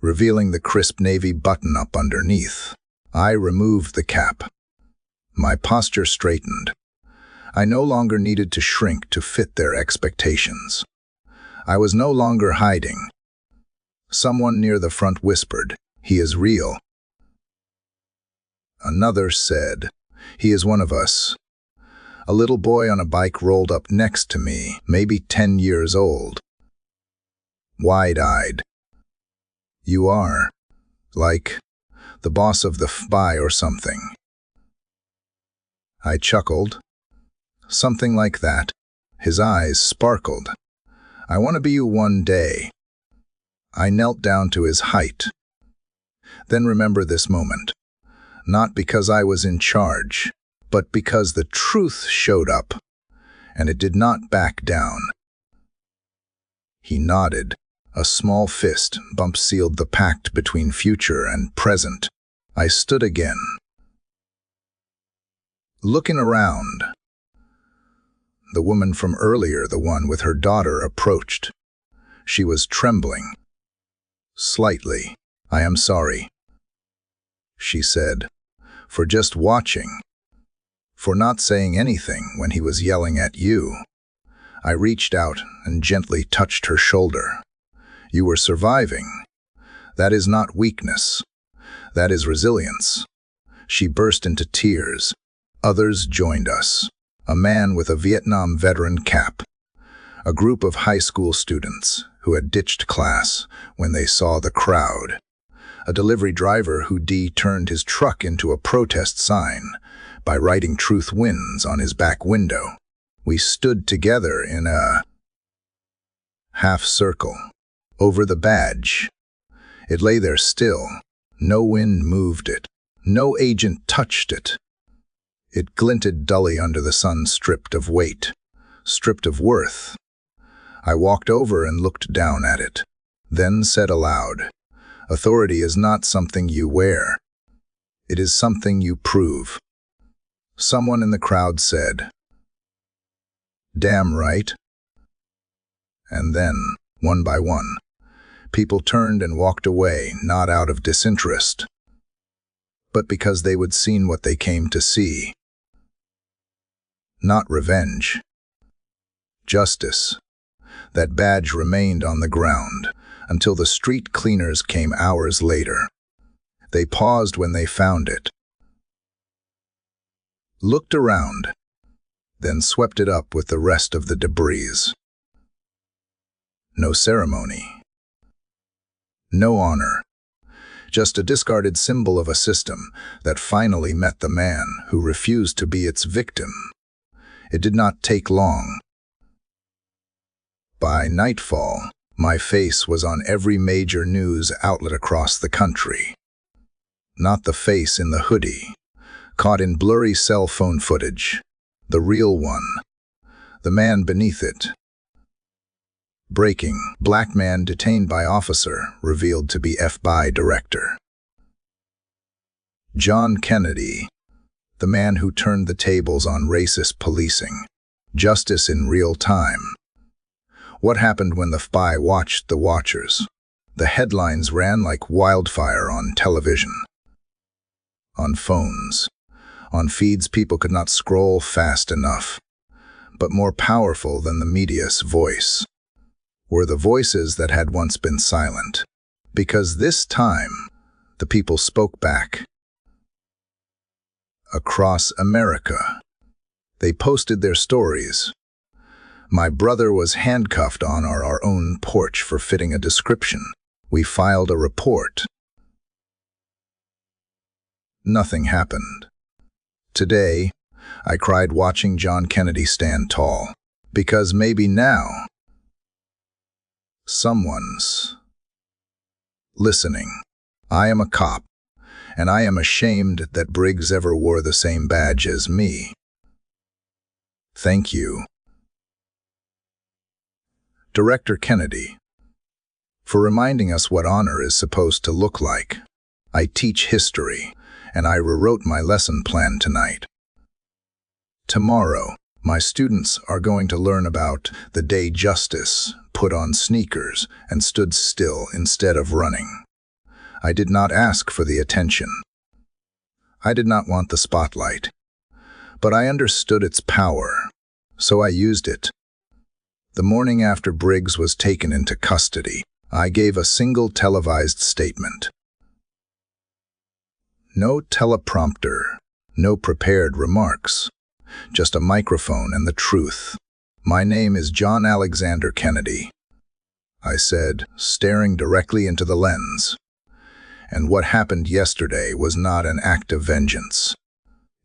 [SPEAKER 1] revealing the crisp navy button-up underneath. I removed the cap. My posture straightened. I no longer needed to shrink to fit their expectations. I was no longer hiding. Someone near the front whispered, "He is real." Another said, "He is one of us." A little boy on a bike rolled up next to me, maybe 10 years old. Wide-eyed. "You are, like, the boss of the FBI or something." I chuckled. "Something like that." His eyes sparkled. "I want to be you one day." I knelt down to his height. Then remember this moment. Not because I was in charge, but because the truth showed up, and it did not back down. He nodded. A small fist bump sealed the pact between future and present. I stood again, looking around. The woman from earlier, the one with her daughter, approached. She was trembling. Slightly. "I am sorry," she said, "for just watching. For not saying anything when he was yelling at you." I reached out and gently touched her shoulder. "You were surviving. That is not weakness. That is resilience." She burst into tears. Others joined us. A man with a Vietnam veteran cap. A group of high school students who had ditched class when they saw the crowd. A delivery driver who turned his truck into a protest sign by writing "Truth Wins" on his back window. We stood together in a half circle over the badge. It lay there still. No wind moved it. No agent touched it. It glinted dully under the sun, stripped of weight, stripped of worth. I walked over and looked down at it, then said aloud, "Authority is not something you wear. It is something you prove." Someone in the crowd said, "Damn right." And then, one by one, people turned and walked away, not out of disinterest, but because they would seen what they came to see. Not revenge. Justice. That badge remained on the ground until the street cleaners came hours later. They paused when they found it, looked around, then swept it up with the rest of the debris. No ceremony. No honor. Just a discarded symbol of a system that finally met the man who refused to be its victim. It did not take long. By nightfall, my face was on every major news outlet across the country. Not the face in the hoodie, caught in blurry cell phone footage. The real one. The man beneath it. Breaking: black man detained by officer, revealed to be FBI director. John Kennedy, the man who turned the tables on racist policing. Justice in real time. What happened when the FBI watched the watchers? The headlines ran like wildfire on television, on phones, on feeds people could not scroll fast enough. But more powerful than the media's voice were the voices that had once been silent. Because this time, the people spoke back. Across America, they posted their stories. My brother was handcuffed on our own porch for fitting a description. We filed a report. Nothing happened. Today, I cried watching John Kennedy stand tall, because maybe now, someone's listening. I am a cop, and I am ashamed that Briggs ever wore the same badge as me. Thank you, Director Kennedy, for reminding us what honor is supposed to look like. I teach history, and I rewrote my lesson plan tonight. Tomorrow, my students are going to learn about the day justice put on sneakers and stood still instead of running. I did not ask for the attention. I did not want the spotlight. But I understood its power, so I used it. The morning after Briggs was taken into custody, I gave a single televised statement. No teleprompter, no prepared remarks, just a microphone and the truth. My name is John Alexander Kennedy, I said, staring directly into the lens. And what happened yesterday was not an act of vengeance.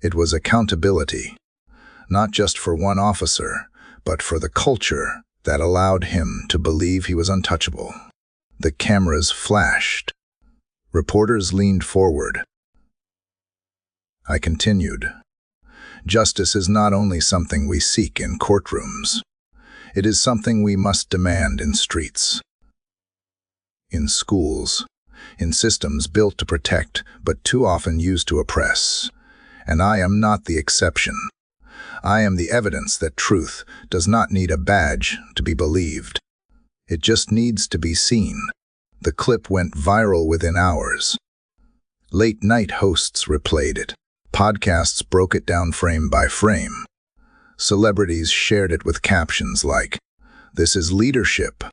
[SPEAKER 1] It was accountability, not just for one officer, but for the culture that allowed him to believe he was untouchable. The cameras flashed. Reporters leaned forward. I continued. Justice is not only something we seek in courtrooms. It is something we must demand in streets, in schools, in systems built to protect but too often used to oppress. And I am not the exception. I am the evidence that truth does not need a badge to be believed. It just needs to be seen. The clip went viral within hours. Late-night hosts replayed it. Podcasts broke it down frame by frame. Celebrities shared it with captions like, "This is leadership."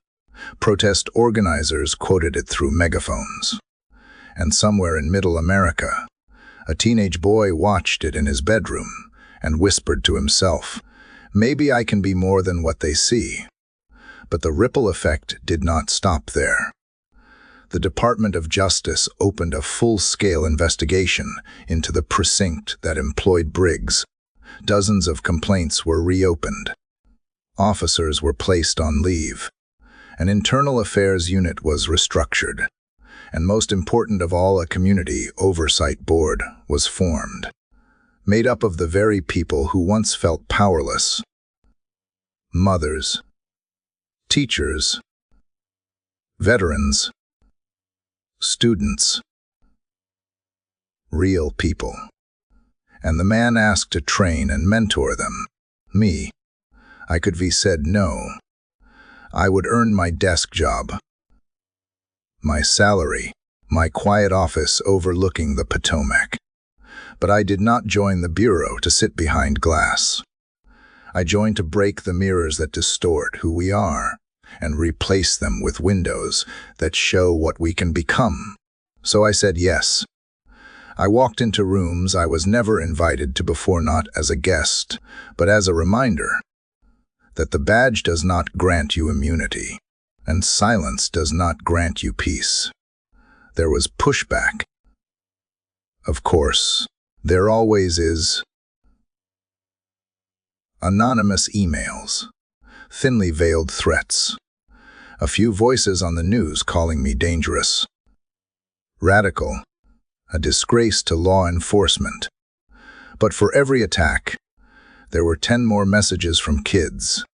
[SPEAKER 1] Protest organizers quoted it through megaphones. And somewhere in Middle America, a teenage boy watched it in his bedroom and whispered to himself, "Maybe I can be more than what they see." But the ripple effect did not stop there. The Department of Justice opened a full-scale investigation into the precinct that employed Briggs. Dozens of complaints were reopened. Officers were placed on leave. An internal affairs unit was restructured. And most important of all, a community oversight board was formed, made up of the very people who once felt powerless. Mothers, teachers, veterans, students, real people. And the man asked to train and mentor them, me. I could be said no. I would earn my desk job, my salary, my quiet office overlooking the Potomac. But I did not join the bureau to sit behind glass. I joined to break the mirrors that distort who we are and replace them with windows that show what we can become. So I said yes. I walked into rooms I was never invited to before, not as a guest, but as a reminder that the badge does not grant you immunity, and silence does not grant you peace. There was pushback. Of course, there always is. Anonymous emails, thinly veiled threats, a few voices on the news calling me dangerous, radical, a disgrace to law enforcement. But for every attack, there were 10 more messages from kids,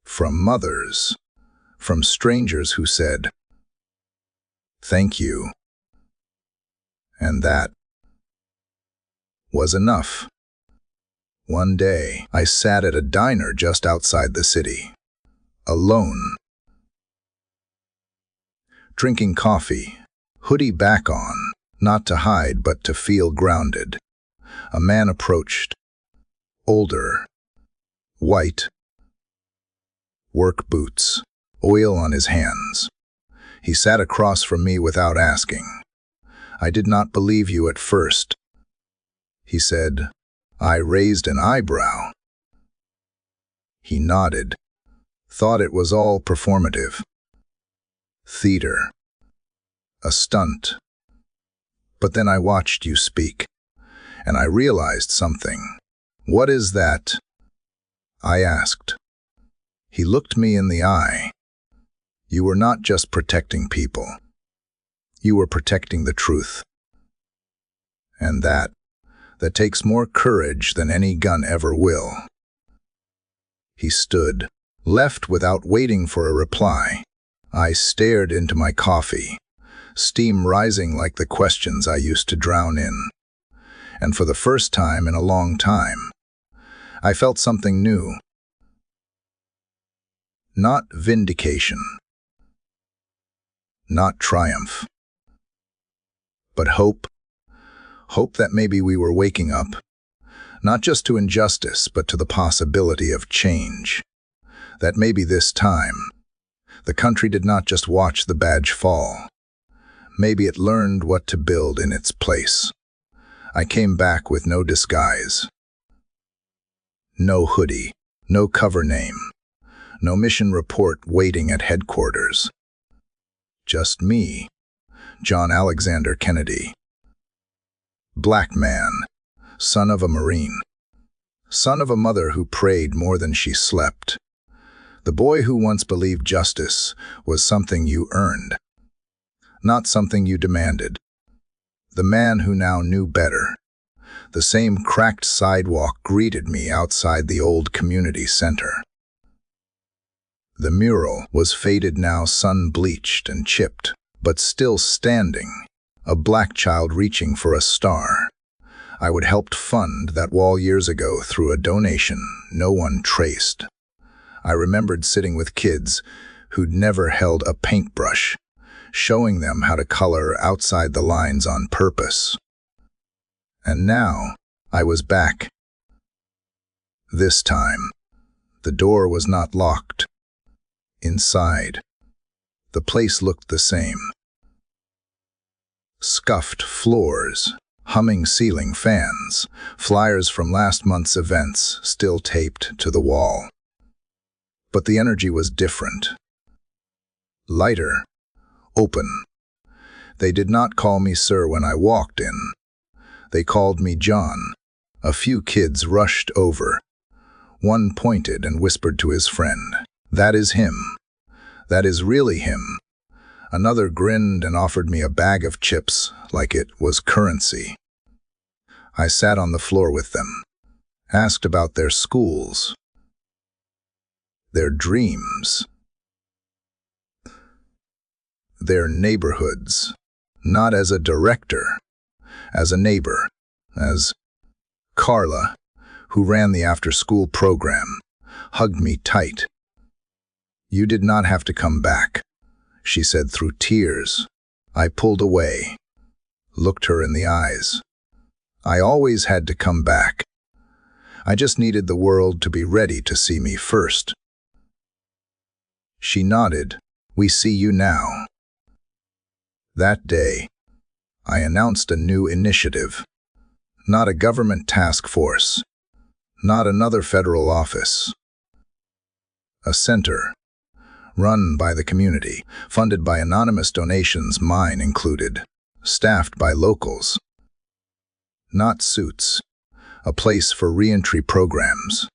[SPEAKER 1] from mothers, from strangers who said, "Thank you." And that was enough. One day, I sat at a diner just outside the city, alone, drinking coffee, hoodie back on, not to hide but to feel grounded. A man approached, older, white, work boots, oil on his hands. He sat across from me without asking. "I did not believe you at first," he said. I raised an eyebrow. He nodded, thought it was all performative. Theater. A stunt. But then I watched you speak, and I realized something. "What is that?" I asked. He looked me in the eye. "You were not just protecting people. You were protecting the truth. And that takes more courage than any gun ever will." He stood, left without waiting for a reply. I stared into my coffee, steam rising like the questions I used to drown in. And for the first time in a long time, I felt something new. Not vindication, not triumph, but hope. Hope that maybe we were waking up, not just to injustice, but to the possibility of change. That maybe this time, the country did not just watch the badge fall. Maybe it learned what to build in its place. I came back with no disguise. No hoodie, no cover name, no mission report waiting at headquarters. Just me, John Alexander Kennedy. Black man, son of a Marine, son of a mother who prayed more than she slept. The boy who once believed justice was something you earned, not something you demanded. The man who now knew better. The same cracked sidewalk greeted me outside the old community center. The mural was faded now, sun-bleached and chipped, but still standing. A black child reaching for a star. I would helped fund that wall years ago through a donation no one traced. I remembered sitting with kids who'd never held a paintbrush, showing them how to color outside the lines on purpose. And now I was back. This time, the door was not locked. Inside, the place looked the same. Scuffed floors, humming ceiling fans, flyers from last month's events still taped to the wall. But the energy was different. Lighter, open. They did not call me sir when I walked in. They called me John. A few kids rushed over. One pointed and whispered to his friend, "That is him. That is really him." Another grinned and offered me a bag of chips like it was currency. I sat on the floor with them, asked about their schools, their dreams, their neighborhoods, not as a director, as a neighbor, as Carla, who ran the after-school program, hugged me tight. "You did not have to come back," she said through tears. I pulled away, looked her in the eyes. "I always had to come back. I just needed the world to be ready to see me first." She nodded. "We see you now." That day, I announced a new initiative. Not a government task force, not another federal office. A center, run by the community, funded by anonymous donations, mine included, staffed by locals. Not suits, a place for reentry programs,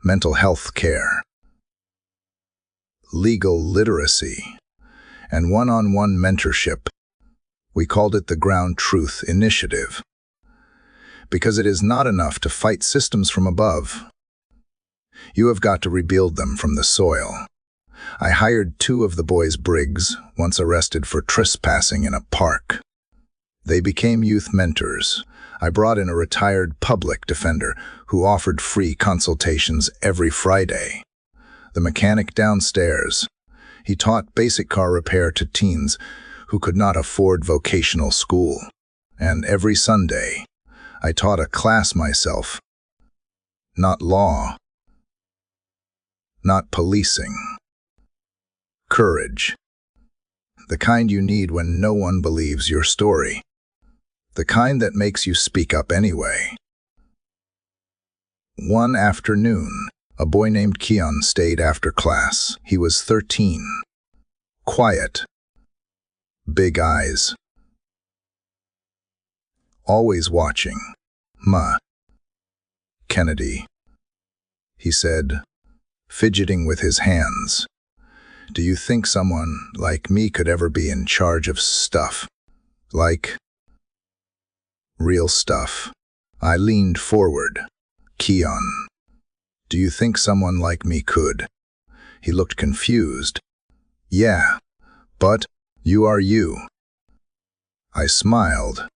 [SPEAKER 1] mental health care, legal literacy, and one-on-one mentorship. We called it the Ground Truth Initiative, because it is not enough to fight systems from above. You have got to rebuild them from the soil. I hired 2 of the boys' Briggs, once arrested for trespassing in a park. They became youth mentors. I brought in a retired public defender who offered free consultations every Friday. The mechanic downstairs, he taught basic car repair to teens who could not afford vocational school. And every Sunday, I taught a class myself. Not law, not policing. Courage. The kind you need when no one believes your story. The kind that makes you speak up anyway. One afternoon, a boy named Keon stayed after class. He was 13. Quiet. Big eyes. Always watching. "Ma. Kennedy," he said, fidgeting with his hands. "Do you think someone like me could ever be in charge of stuff? Like real stuff?" I leaned forward. "Keon, do you think someone like me could?" He looked confused. "Yeah, but you are you." I smiled.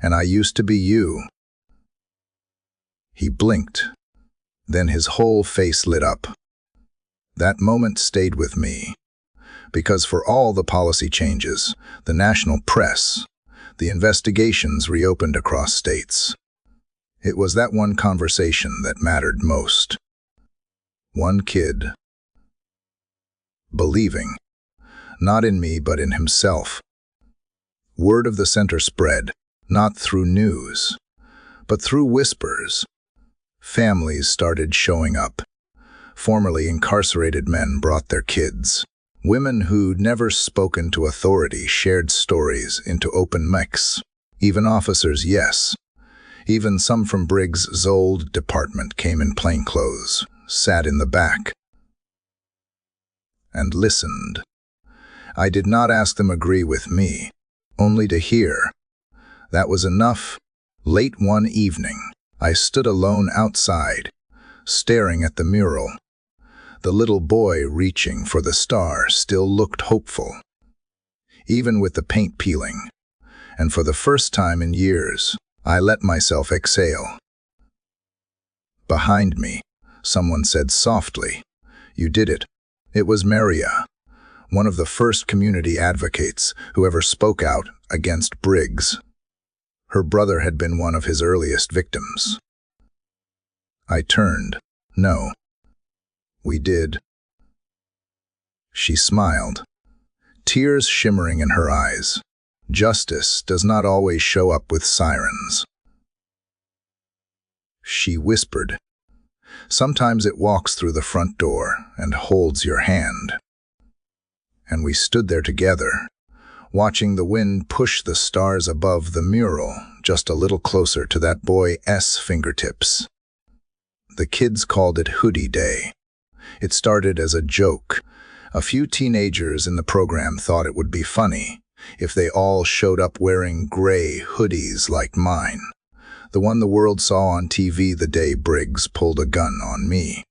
[SPEAKER 1] "And I used to be you." He blinked. Then his whole face lit up. That moment stayed with me, because for all the policy changes, the national press, the investigations reopened across states, it was that one conversation that mattered most. One kid believing, not in me but in himself. Word of the center spread, not through news, but through whispers. Families started showing up. Formerly incarcerated men brought their kids. Women who'd never spoken to authority shared stories into open mics. Even officers, yes. Even some from Briggs' old department came in plainclothes, sat in the back, and listened. I did not ask them agree with me, only to hear. That was enough. Late one evening, I stood alone outside, staring at the mural. The little boy reaching for the star still looked hopeful, even with the paint peeling. And for the first time in years, I let myself exhale. Behind me, someone said softly, "You did it." It was Maria, one of the first community advocates who ever spoke out against Briggs. Her brother had been one of his earliest victims. I turned. "No. We did." She smiled, tears shimmering in her eyes. Justice does not always show up with sirens. She whispered, "Sometimes it walks through the front door and holds your hand." And we stood there together, watching the wind push the stars above the mural just a little closer to that boy's fingertips. The kids called it Hoodie Day. It started as a joke. A few teenagers in the program thought it would be funny if they all showed up wearing gray hoodies like mine, the one the world saw on TV the day Briggs pulled a gun on me.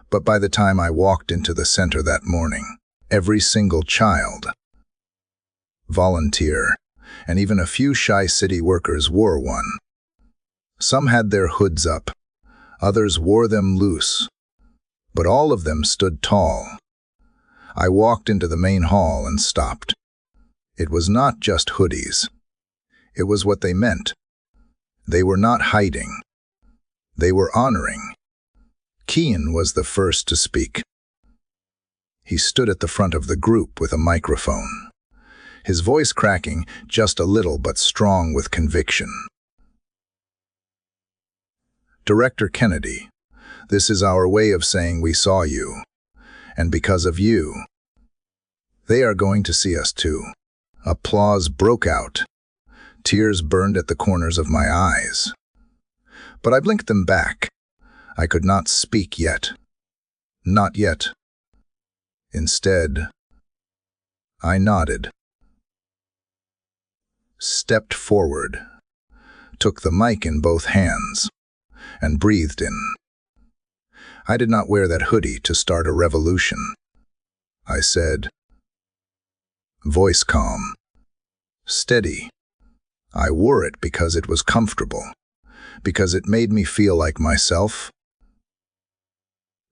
[SPEAKER 1] But by the time I walked into the center that morning, every single child, volunteer, and even a few shy city workers wore one. Some had their hoods up, others wore them loose, but all of them stood tall, I walked into the main hall and stopped. It was not just hoodies. It was what they meant. They were not hiding. They were honoring. Kian was the first to speak. He stood at the front of the group with a microphone, his voice cracking just a little but strong with conviction. Director Kennedy, this is our way of saying we saw you, and because of you, they are going to see us too. Applause broke out. Tears burned at the corners of my eyes. But I blinked them back. I could not speak yet. Not yet. Instead, I nodded, stepped forward, took the mic in both hands, and breathed in. I did not wear that hoodie to start a revolution. I said, voice calm, steady. I wore it because it was comfortable, because it made me feel like myself,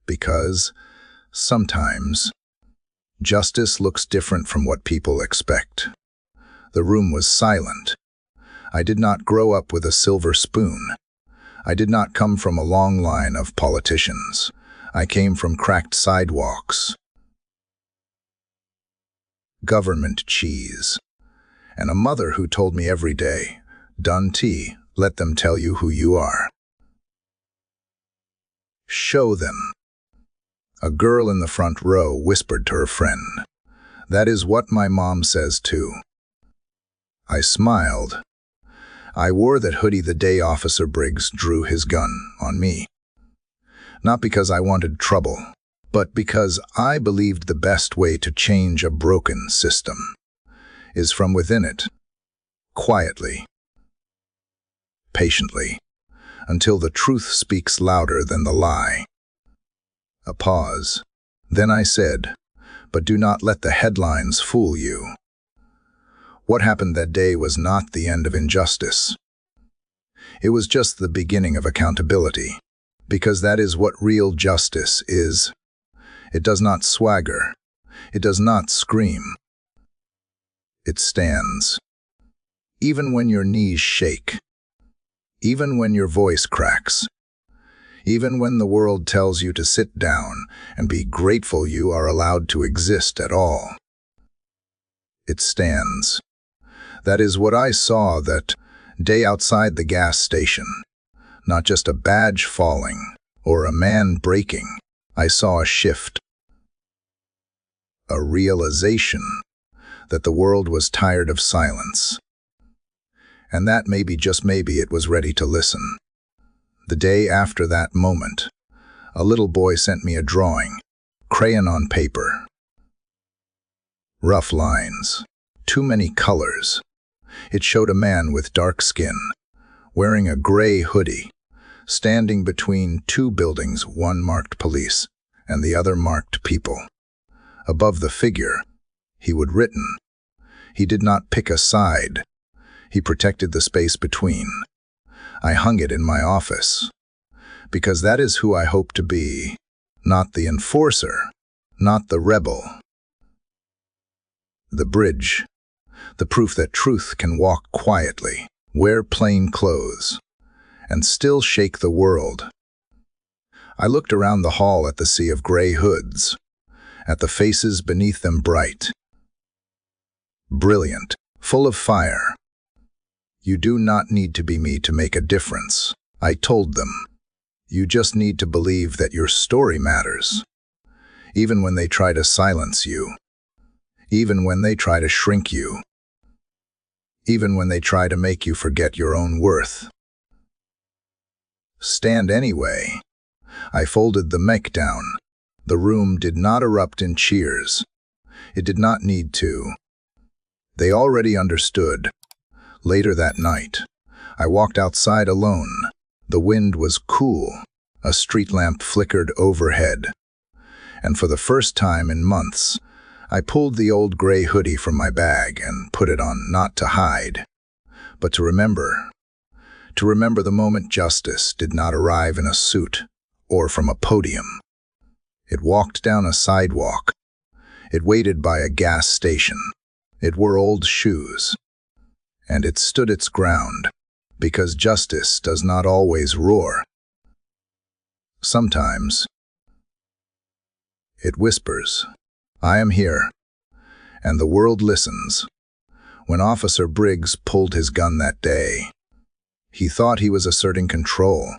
[SPEAKER 1] because sometimes justice looks different from what people expect. The room was silent. I did not grow up with a silver spoon. I did not come from a long line of politicians. I came from cracked sidewalks, government cheese, and a mother who told me every day, "Dun tea, let them tell you who you are." Show them. A girl in the front row whispered to her friend, "That is what my mom says too." I smiled. I wore that hoodie the day Officer Briggs drew his gun on me. Not because I wanted trouble, but because I believed the best way to change a broken system is from within it, quietly, patiently, until the truth speaks louder than the lie. A pause. Then I said, "But do not let the headlines fool you. What happened that day was not the end of injustice. It was just the beginning of accountability, because that is what real justice is. It does not swagger. It does not scream. It stands. Even when your knees shake, even when your voice cracks, even when the world tells you to sit down and be grateful you are allowed to exist at all. It stands. That is what I saw that day outside the gas station. Not just a badge falling or a man breaking. I saw a shift. A realization that the world was tired of silence. And that maybe, just maybe, it was ready to listen. The day after that moment, a little boy sent me a drawing, crayon on paper. Rough lines, too many colors. It showed a man with dark skin, wearing a gray hoodie, standing between two buildings, one marked police and the other marked people. Above the figure, he would written. He did not pick a side. He protected the space between. I hung it in my office, because that is who I hope to be, not the enforcer, not the rebel. The bridge, the proof that truth can walk quietly, wear plain clothes, and still shake the world. I looked around the hall at the sea of gray hoods, at the faces beneath them bright, brilliant, full of fire. You do not need to be me to make a difference, I told them. You just need to believe that your story matters, even when they try to silence you, even when they try to shrink you, even when they try to make you forget your own worth. Stand anyway. I folded the mic down. The room did not erupt in cheers. It did not need to. They already understood. Later that night, I walked outside alone. The wind was cool. A street lamp flickered overhead. And for the first time in months, I pulled the old gray hoodie from my bag and put it on, not to hide, but to remember. To remember the moment justice did not arrive in a suit or from a podium. It walked down a sidewalk. It waited by a gas station. It wore old shoes. And it stood its ground, because justice does not always roar. Sometimes it whispers, "I am here," and the world listens. When Officer Briggs pulled his gun that day, he thought he was asserting control.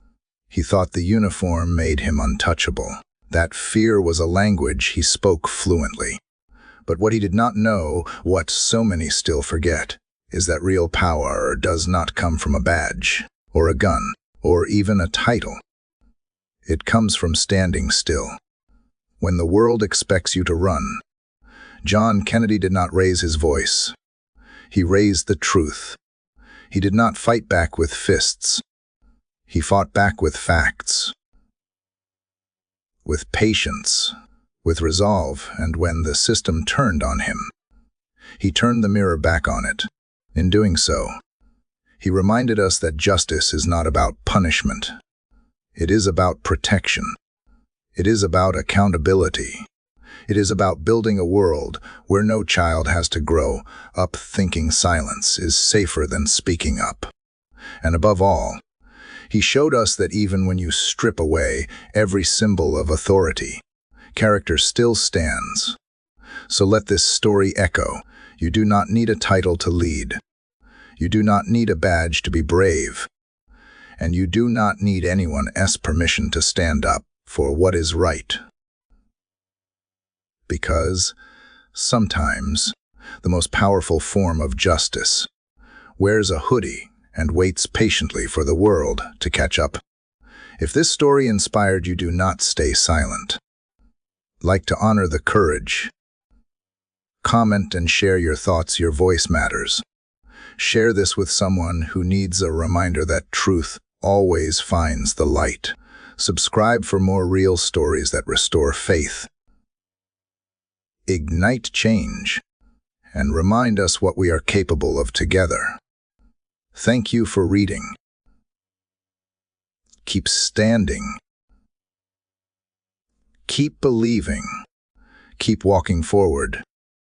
[SPEAKER 1] He thought the uniform made him untouchable. That fear was a language he spoke fluently. But what he did not know, what so many still forget, is that real power does not come from a badge, or a gun, or even a title. It comes from standing still. When the world expects you to run, John Kennedy did not raise his voice. He raised the truth. He did not fight back with fists. He fought back with facts, with patience, with resolve, and when the system turned on him, he turned the mirror back on it. In doing so, he reminded us that justice is not about punishment. It is about protection. It is about accountability. It is about building a world where no child has to grow up thinking silence is safer than speaking up. And above all, he showed us that even when you strip away every symbol of authority, character still stands. So let this story echo. You do not need a title to lead. You do not need a badge to be brave. And you do not need anyone else's permission to stand up for what is right. Because sometimes the most powerful form of justice wears a hoodie and waits patiently for the world to catch up. If this story inspired you, do not stay silent. Like to honor the courage. Comment and share your thoughts. Your voice matters. Share this with someone who needs a reminder that truth always finds the light. Subscribe for more real stories that restore faith, ignite change, and remind us what we are capable of together. Thank you for reading. Keep standing. Keep believing. Keep walking forward.